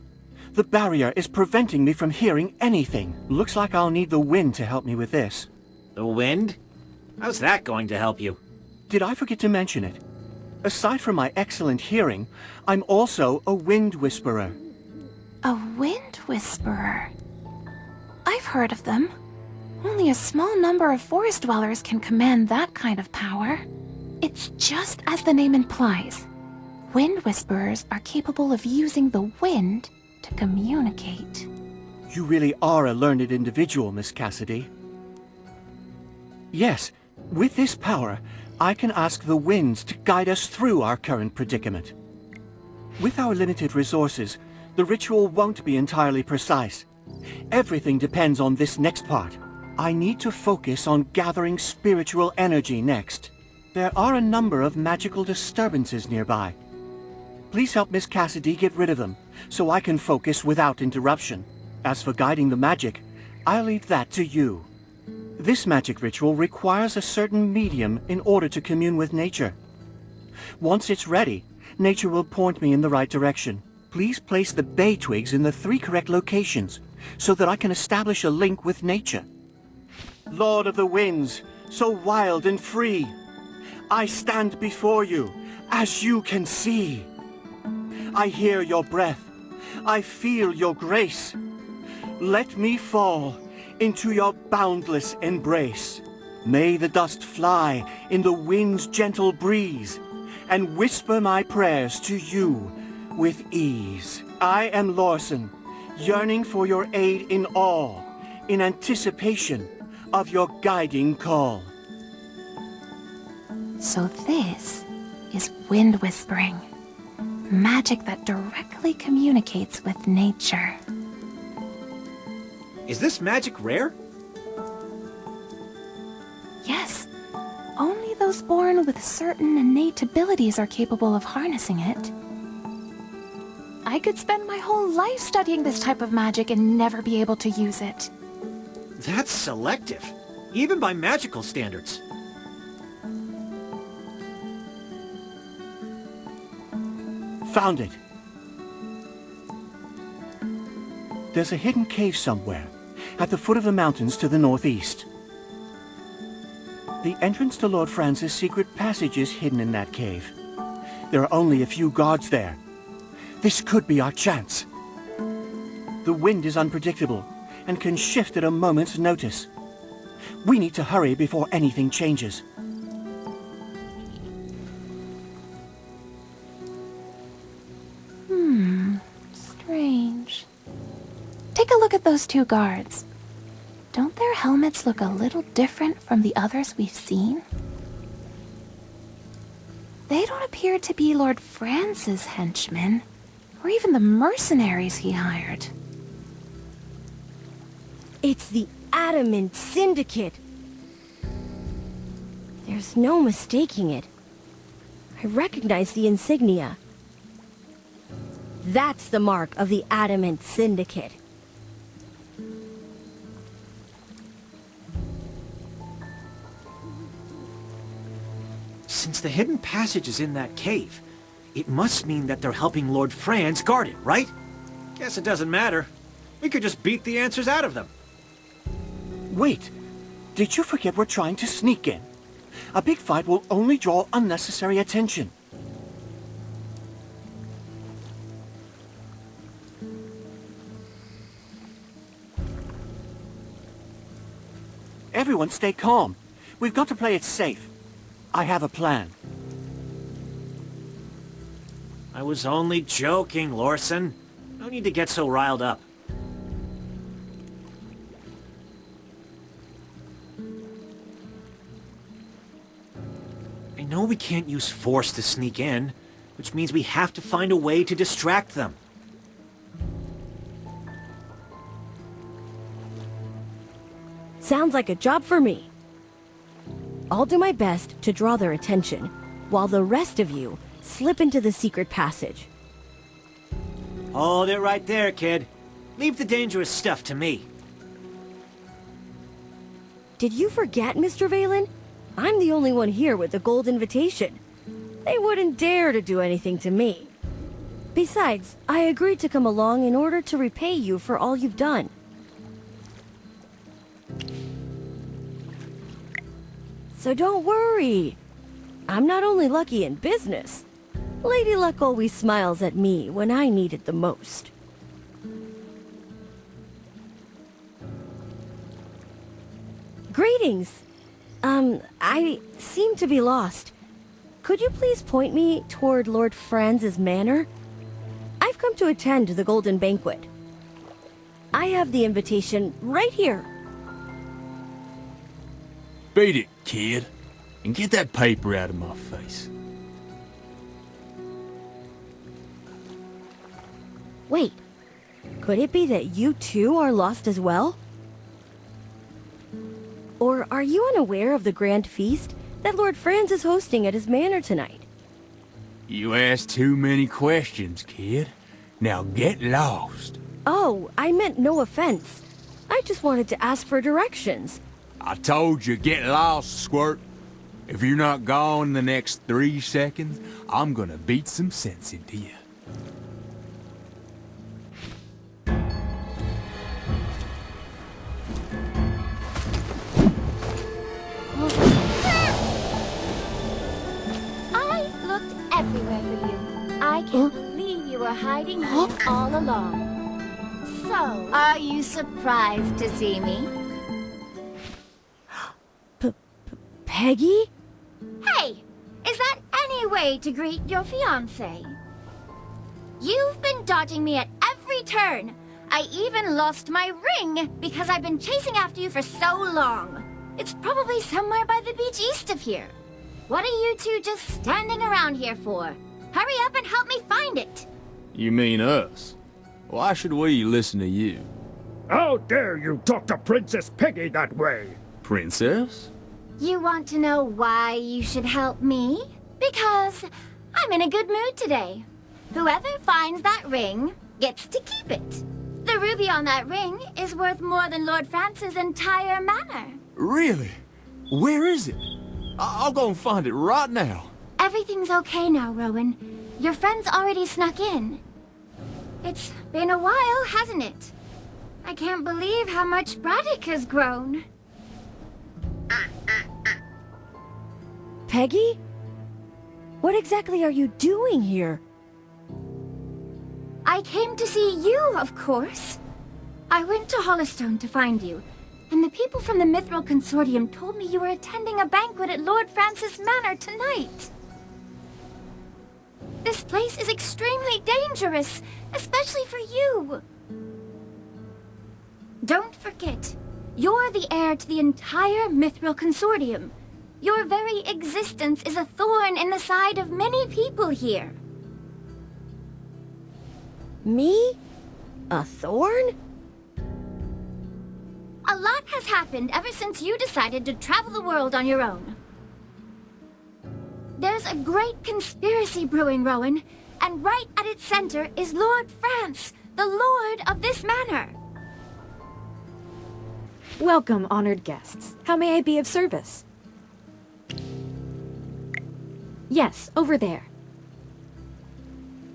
The barrier is preventing me from hearing anything. Looks like I'll need the wind to help me with this. The wind? How's that going to help you? Did I forget to mention it? Aside from my excellent hearing, I'm also a wind whisperer. A wind whisperer. I've heard of them. Only a small number of forest dwellers can command that kind of power. It's just as the name implies. Wind whisperers are capable of using the wind to communicate. You really are a learned individual, Miss Cassidy. Yes, with this power, I can ask the winds to guide us through our current predicament. With our limited resources, the ritual won't be entirely precise. Everything depends on this next part. I need to focus on gathering spiritual energy next. There are a number of magical disturbances nearby. Please help Miss Cassidy get rid of them, so I can focus without interruption. As for guiding the magic, I'll leave that to you. This magic ritual requires a certain medium in order to commune with nature. Once it's ready, nature will point me in the right direction. Please place the bay twigs in the 3 correct locations, so that I can establish a link with nature. Lord of the winds, so wild and free, I stand before you, as you can see. I hear your breath. I feel your grace. Let me fall into your boundless embrace. May the dust fly in the wind's gentle breeze, and whisper my prayers to you with ease. I am Lorson, yearning for your aid in awe, in anticipation of your guiding call. So this is wind whispering. Magic that directly communicates with nature. Is this magic rare? Yes, only those born someone with certain innate abilities are capable of harnessing it. I could spend my whole life studying this type of magic and never be able to use it. That's selective, even by magical standards. Found it. There's a hidden cave somewhere, at the foot of the mountains to the northeast. The entrance to Lord Franz's secret passage is hidden in that cave. There are only a few guards there. This could be our chance. The wind is unpredictable and can shift at a moment's notice. We need to hurry before anything changes. Strange. Take a look at those two guards. Don't their helmets look a little different from the others we've seen? They don't appear to be Lord Franz's henchmen, or even the mercenaries he hired. It's the Adamant Syndicate. There's no mistaking it. I recognize the insignia. That's the mark of the Adamant Syndicate. Since the hidden passage is in that cave, it must mean that they're helping Lord Franz guard it, right? Guess it doesn't matter. We could just beat the answers out of them. Wait! Did you forget we're trying to sneak in? A big fight will only draw unnecessary attention. Everyone stay calm. We've got to play it safe. I have a plan. I was only joking, Lorson. No need to get so riled up. I know we can't use force to sneak in, which means we have to find a way to distract them. Sounds like a job for me. I'll do my best to draw their attention, while the rest of you slip into the secret passage. Hold it right there, kid. Leave the dangerous stuff to me. Did you forget, Mr. Valen? I'm the only one here with the gold invitation. They wouldn't dare to do anything to me. Besides, I agreed to come along in order to repay you for all you've done. So don't worry. I'm not only lucky in business. Lady Luck always smiles at me when I need it the most. Greetings. I seem to be lost. Could you please point me toward Lord Franz's manor? I've come to attend the Golden Banquet. I have the invitation right here. Beat it, kid, and get that paper out of my face. Wait, could it be that you too are lost as well? Or are you unaware of the grand feast that Lord Franz is hosting at his manor tonight? You ask too many questions, kid. Now get lost. Oh, I meant no offense. I just wanted to ask for directions. I told you, get lost, Squirt. If you're not gone in the next 3 seconds, I'm gonna beat some sense into you. I looked everywhere for you. I can't believe you were hiding here all along. So, are you surprised to see me? Peggy? Hey! Is that any way to greet your fiancé? You've been dodging me at every turn. I even lost my ring because I've been chasing after you for so long. It's probably somewhere by the beach east of here. What are you two just standing around here for? Hurry up and help me find it. You mean us? Why should we listen to you? How dare you talk to Princess Peggy that way? Princess? You want to know why you should help me? Because I'm in a good mood today. Whoever finds that ring gets to keep it. The ruby on that ring is worth more than Lord Francis' entire manor. Really? Where is it? I'll go and find it right now. Everything's okay now, Rowan. Your friend's already snuck in. It's been a while, hasn't it? I can't believe how much Braddock has grown. Peggy? What exactly are you doing here? I came to see you, of course. I went to Hollowstone to find you, and the people from the Mithril Consortium told me you were attending a banquet at Lord Francis Manor tonight. This place is extremely dangerous, especially for you. Don't forget, you're the heir to the entire Mithril Consortium. Your very existence is a thorn in the side of many people here. Me? A thorn? A lot has happened ever since you decided to travel the world on your own. There's a great conspiracy brewing, Rowan, and right at its center is Lord France, the lord of this manor. Welcome, honored guests. How may I be of service? Yes, over there.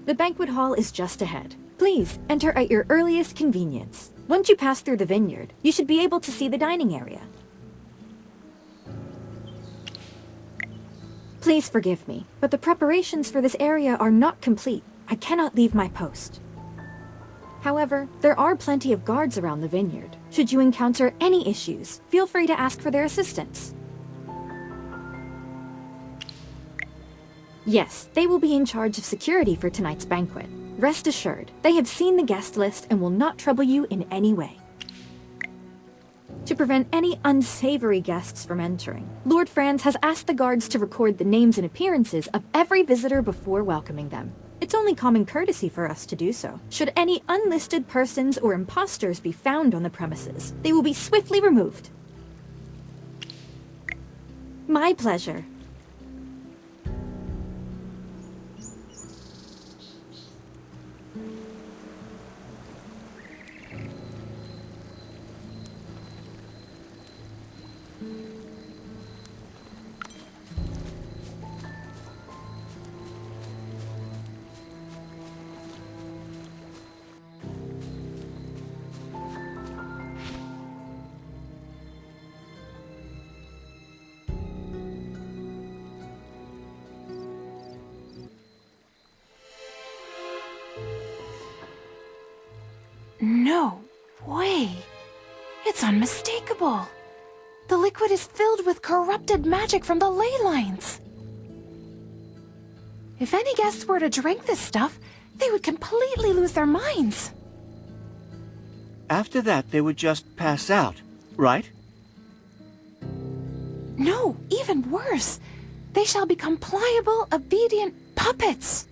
The banquet hall is just ahead. Please, enter at your earliest convenience. Once you pass through the vineyard, you should be able to see the dining area. Please forgive me, but the preparations for this area are not complete. I cannot leave my post. However, there are plenty of guards around the vineyard. Should you encounter any issues, feel free to ask for their assistance. Yes, they will be in charge of security for tonight's banquet. Rest assured, they have seen the guest list and will not trouble you in any way. To prevent any unsavory guests from entering, Lord Franz has asked the guards to record the names and appearances of every visitor before welcoming them. It's only common courtesy for us to do so. Should any unlisted persons or imposters be found on the premises, they will be swiftly removed. My pleasure. No way. It's unmistakable. The liquid is filled with corrupted magic from the ley lines. If any guests were to drink this stuff, they would completely lose their minds. After that, they would just pass out, right? No, even worse. They shall become pliable, obedient puppets.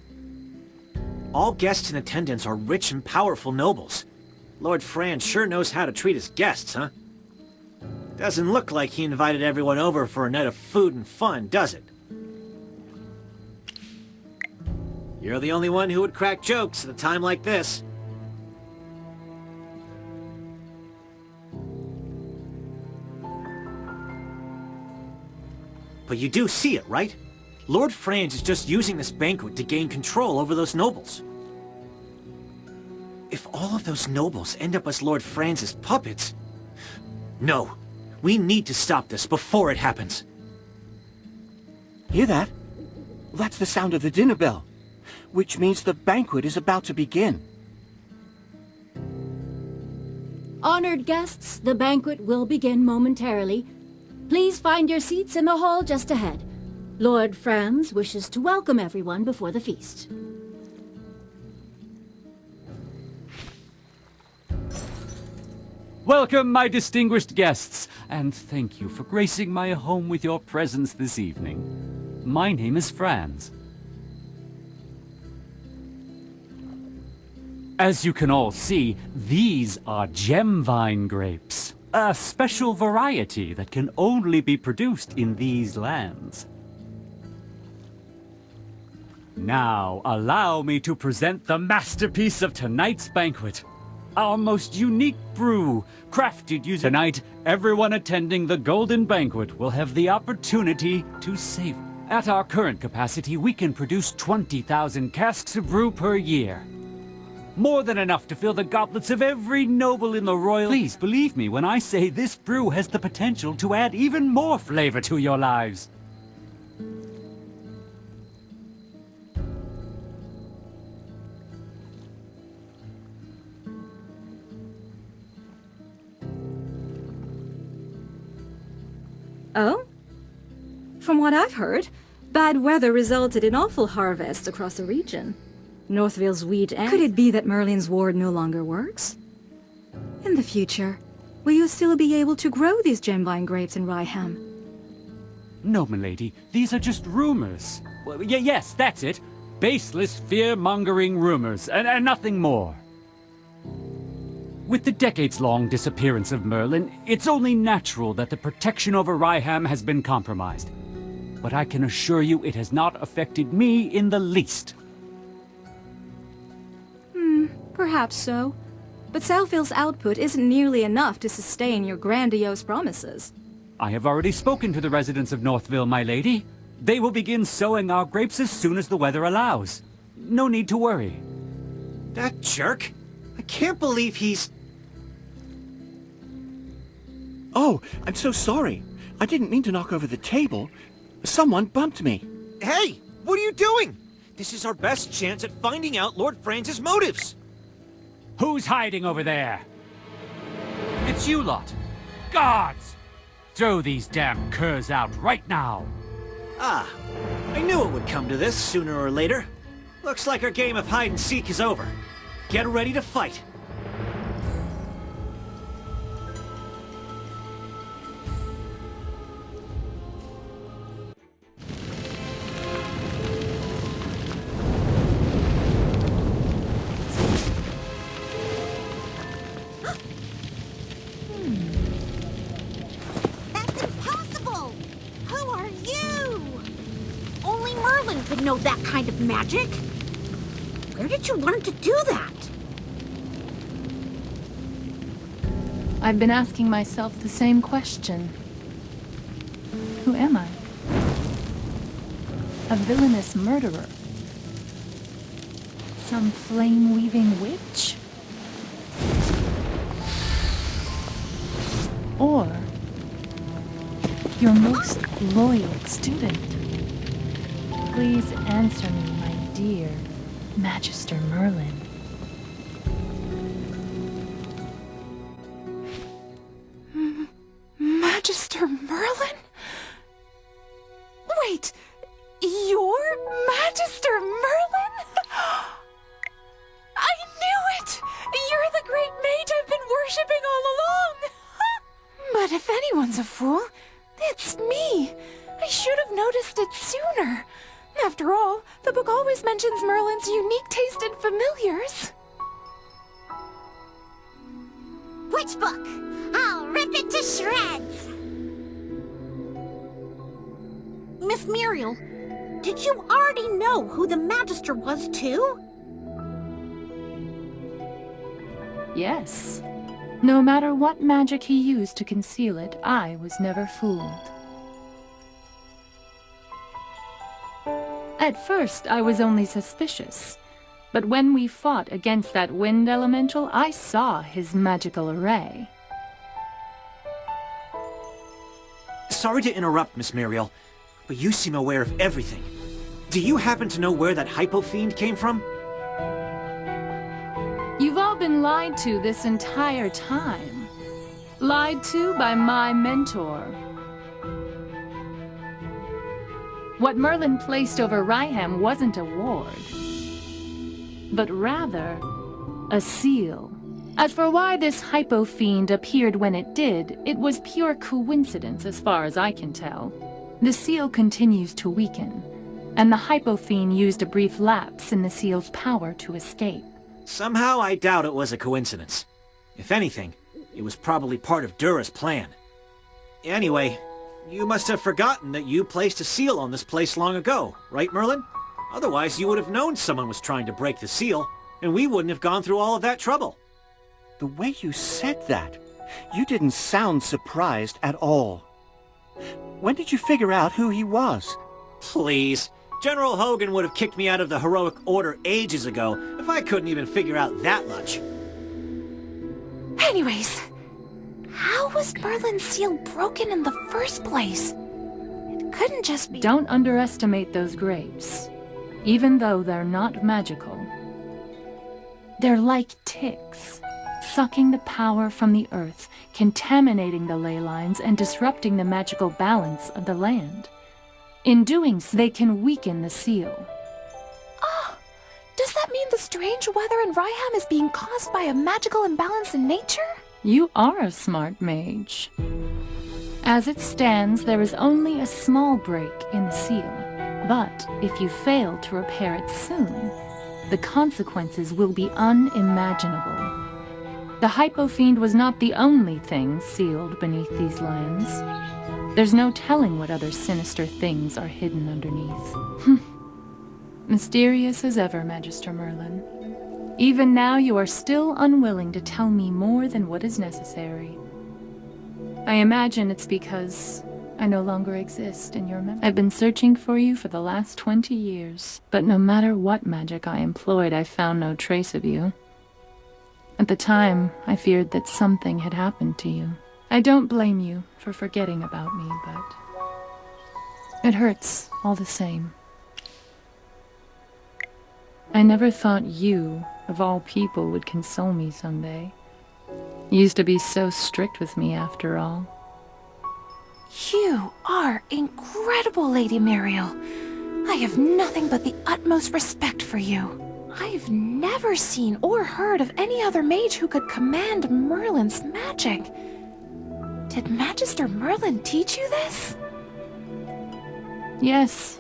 All guests in attendance are rich and powerful nobles. Lord Franz sure knows how to treat his guests, huh? Doesn't look like he invited everyone over for a night of food and fun, does it? You're the only one who would crack jokes at a time like this. But you do see it, right? Lord Franz is just using this banquet to gain control over those nobles. If all of those nobles end up as Lord Franz's puppets... No, we need to stop this before it happens. Hear that? That's the sound of the dinner bell, which means the banquet is about to begin. Honored guests, the banquet will begin momentarily. Please find your seats in the hall just ahead. Lord Franz wishes to welcome everyone before the feast. Welcome, my distinguished guests, and thank you for gracing my home with your presence this evening. My name is Franz. As you can all see, these are gem vine grapes. A special variety that can only be produced in these lands. Now, allow me to present the masterpiece of tonight's banquet. Our most unique brew, crafted using... Tonight, everyone attending the Golden Banquet will have the opportunity to savor. At our current capacity, we can produce 20,000 casks of brew per year. More than enough to fill the goblets of every noble in the royal... Please believe me when I say this brew has the potential to add even more flavor to your lives. Oh? From what I've heard, bad weather resulted in awful harvests across the region. Northville's wheat and... Could it be that Merlin's ward no longer works? In the future, will you still be able to grow these gemvine grapes in Ryeham? No, milady, these are just rumors. Well, yes, that's it. Baseless, fear-mongering rumors, and nothing more. With the decades-long disappearance of Merlin, it's only natural that the protection over Ryeham has been compromised. But I can assure you it has not affected me in the least. Perhaps so. But Southville's output isn't nearly enough to sustain your grandiose promises. I have already spoken to the residents of Northville, my lady. They will begin sowing our grapes as soon as the weather allows. No need to worry. That jerk? I can't believe he's... Oh, I'm so sorry. I didn't mean to knock over the table. Someone bumped me. Hey! What are you doing? This is our best chance at finding out Lord Franz's motives. Who's hiding over there? It's you lot. Guards! Throw these damn curs out right now. Ah, I knew it would come to this sooner or later. Looks like our game of hide-and-seek is over. Get ready to fight. That's impossible! Who are you? Only Merlin could know that kind of magic. Where did you learn to do that? I've been asking myself the same question. Who am I? A villainous murderer? Some flame-weaving witch? Or your most loyal student? Please answer me, my dear Magister Merlin. Magister Merlin? Wait, you're Magister Merlin? I knew it! You're the great mage I've been worshipping all along! But if anyone's a fool, it's me. I should have noticed it sooner. After all, the book always mentions Merlin's unique taste in familiars. Which book? I'll rip it to shreds! Miss Muriel, did you already know who the Magister was, too? Yes. No matter what magic he used to conceal it, I was never fooled. At first, I was only suspicious. But when we fought against that wind elemental, I saw his magical array. Sorry to interrupt, Miss Muriel, but you seem aware of everything. Do you happen to know where that hypo-fiend came from? You've all been lied to this entire time. Lied to by my mentor. What Merlin placed over Ryeham wasn't a ward, but rather a seal. As for why this hypo-fiend appeared when it did, it was pure coincidence as far as I can tell. The seal continues to weaken, and the hypo-fiend used a brief lapse in the seal's power to escape. Somehow I doubt it was a coincidence. If anything, It was probably part of Dura's plan. Anyway, you must have forgotten that you placed a seal on this place long ago, right, Merlin? Otherwise, you would have known someone was trying to break the seal, and we wouldn't have gone through all of that trouble. The way you said that, you didn't sound surprised at all. When did you figure out who he was? Please. General Hogan would have kicked me out of the Heroic Order ages ago if I couldn't even figure out that much. Anyways, how was Merlin's seal broken in the first place? It couldn't just be... Don't underestimate those grapes, even though they're not magical. They're like ticks, sucking the power from the earth, contaminating the ley lines and disrupting the magical balance of the land. In doing so, they can weaken the seal. Oh, does that mean the strange weather in Ryeham is being caused by a magical imbalance in nature? You are a smart mage. As it stands, there is only a small break in the seal, but if you fail to repair it soon, the consequences will be unimaginable. The Hypofiend was not the only thing sealed beneath these lands. There's no telling what other sinister things are hidden underneath. Mysterious as ever, Magister Merlin. Even now you are still unwilling to tell me more than what is necessary. I imagine it's because I no longer exist in your memory. I've been searching for you for the last 20 years, but no matter what magic I employed, I found no trace of you. At the time, I feared that something had happened to you. I don't blame you for forgetting about me, but it hurts all the same. I never thought you, of all people, would console me someday. You used to be so strict with me, after all. You are incredible, Lady Muriel. I have nothing but the utmost respect for you. I've never seen or heard of any other mage who could command Merlin's magic. Did Magister Merlin teach you this? Yes.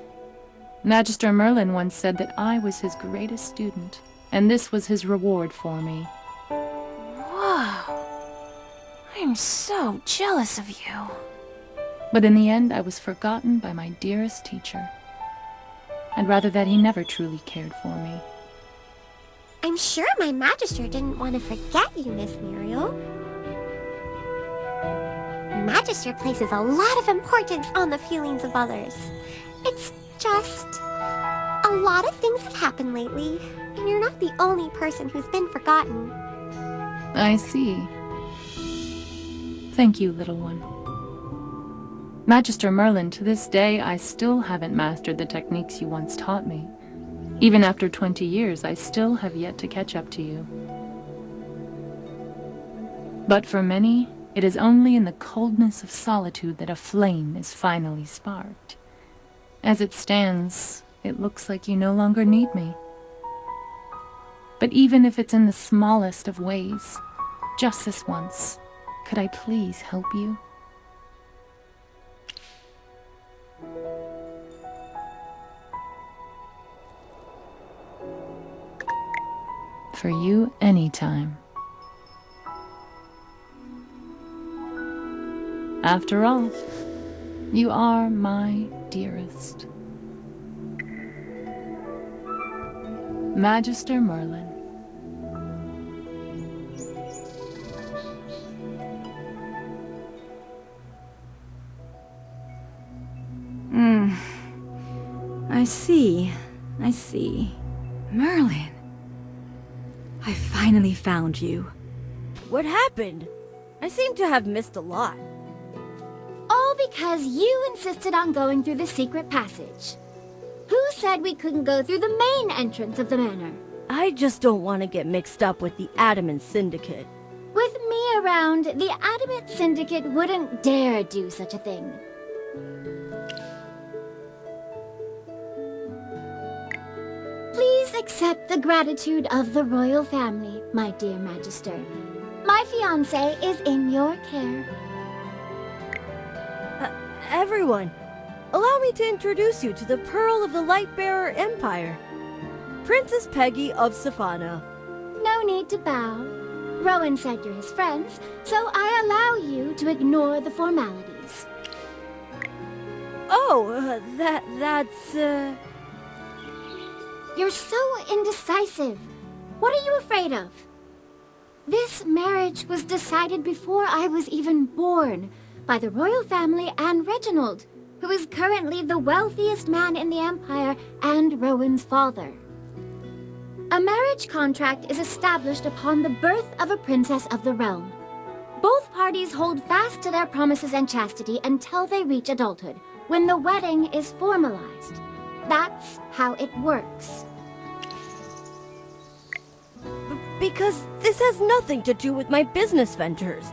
Magister Merlin once said that I was his greatest student, and this was his reward for me. Whoa. I'm so jealous of you. But in the end, I was forgotten by my dearest teacher. I'd rather that he never truly cared for me. I'm sure my Magister didn't want to forget you, Miss Muriel. Magister places a lot of importance on the feelings of others. It's just... a lot of things have happened lately, and you're not the only person who's been forgotten. I see. Thank you, little one. Magister Merlin, to this day, I still haven't mastered the techniques you once taught me. Even after 20 years, I still have yet to catch up to you. But for many, it is only in the coldness of solitude that a flame is finally sparked. As it stands, it looks like you no longer need me. But even if it's in the smallest of ways, just this once, could I please help you? For you, anytime. After all, you are my dearest. Magister Merlin. I see. Merlin. I finally found you. What happened? I seem to have missed a lot. All because you insisted on going through the secret passage. Who said we couldn't go through the main entrance of the manor? I just don't want to get mixed up with the Adamant Syndicate. With me around, the Adamant Syndicate wouldn't dare do such a thing. Please accept the gratitude of the royal family, my dear Magister. My fiancé is in your care. Everyone, allow me to introduce you to the Pearl of the Lightbearer Empire, Princess Peggy of Safana. No need to bow. Rowan said you're his friends, so I allow you to ignore the formalities. Oh, that's... You're so indecisive. What are you afraid of? This marriage was decided before I was even born by the royal family and Reginald, who is currently the wealthiest man in the Empire and Rowan's father. A marriage contract is established upon the birth of a princess of the realm. Both parties hold fast to their promises and chastity until they reach adulthood, when the wedding is formalized. That's how it works. Because this has nothing to do with my business ventures.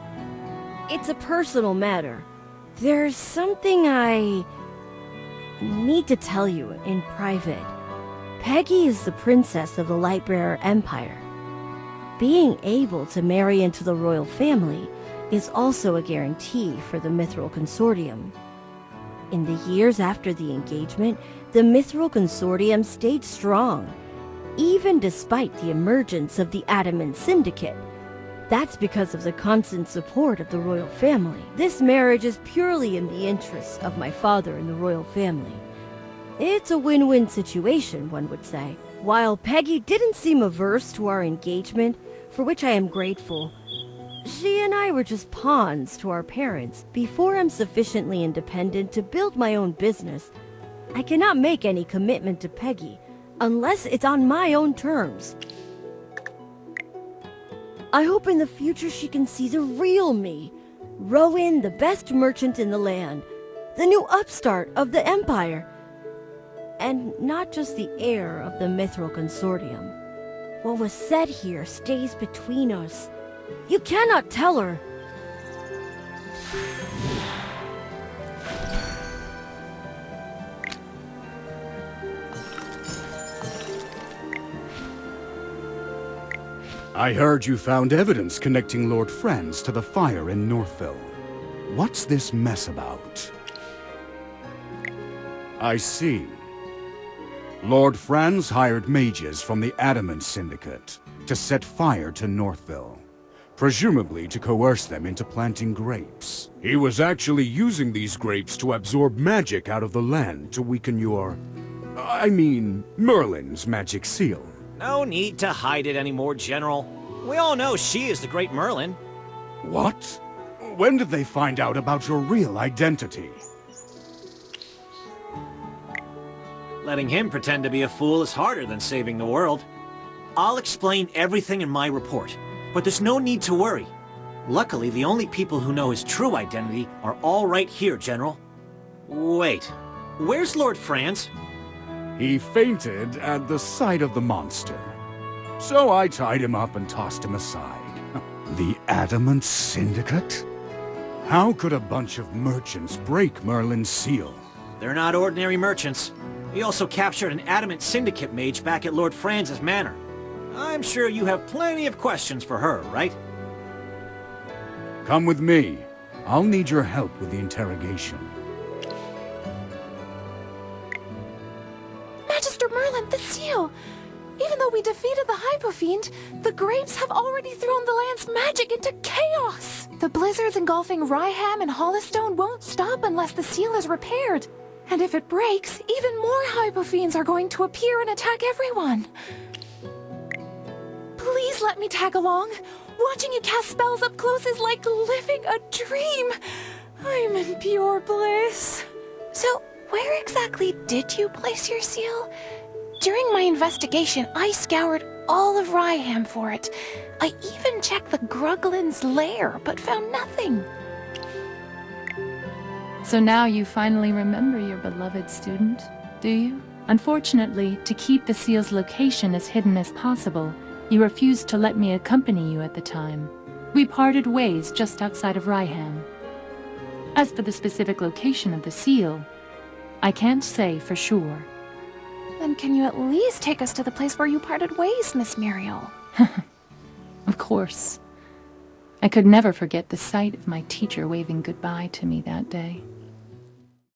It's a personal matter. There's something I need to tell you in private. Peggy is the princess of the Lightbearer Empire. Being able to marry into the royal family is also a guarantee for the Mithril Consortium. In the years after the engagement, the Mithril Consortium stayed strong, even despite the emergence of the Adamant Syndicate. That's because of the constant support of the royal family. This marriage is purely in the interests of my father and the royal family. It's a win-win situation, one would say. While Peggy didn't seem averse to our engagement, for which I am grateful, she and I were just pawns to our parents. Before I'm sufficiently independent to build my own business, I cannot make any commitment to Peggy, unless it's on my own terms. I hope in the future she can see the real me. Rowan, the best merchant in the land, the new upstart of the Empire, and not just the heir of the Mithril Consortium. What was said here stays between us. You cannot tell her. I heard you found evidence connecting Lord Franz to the fire in Northville. What's this mess about? I see. Lord Franz hired mages from the Adamant Syndicate to set fire to Northville, presumably to coerce them into planting grapes. He was actually using these grapes to absorb magic out of the land to weaken Merlin's magic seal. No need to hide it anymore, General. We all know she is the great Merlin. What? When did they find out about your real identity? Letting him pretend to be a fool is harder than saving the world. I'll explain everything in my report, but there's no need to worry. Luckily, the only people who know his true identity are all right here, General. Wait, where's Lord Franz? He fainted at the sight of the monster. So I tied him up and tossed him aside. The Adamant Syndicate? How could a bunch of merchants break Merlin's seal? They're not ordinary merchants. We also captured an Adamant Syndicate mage back at Lord Franz's manor. I'm sure you have plenty of questions for her, right? Come with me. I'll need your help with the interrogation. Magister Merlin, the seal! Even though we defeated the Hypofiend, the grapes have already thrown the land's magic into chaos! The blizzards engulfing Ryeham and Hollystone won't stop unless the seal is repaired. And if it breaks, even more Hypofiends are going to appear and attack everyone. Please let me tag along. Watching you cast spells up close is like living a dream. I'm in pure bliss. So, where exactly did you place your seal? During my investigation, I scoured all of Ryeham for it. I even checked the Gruglin's lair, but found nothing. So now you finally remember your beloved student, do you? Unfortunately, to keep the seal's location as hidden as possible, you refused to let me accompany you at the time. We parted ways just outside of Ryeham. As for the specific location of the seal, I can't say for sure. Then can you at least take us to the place where you parted ways, Miss Muriel? Of course. I could never forget the sight of my teacher waving goodbye to me that day.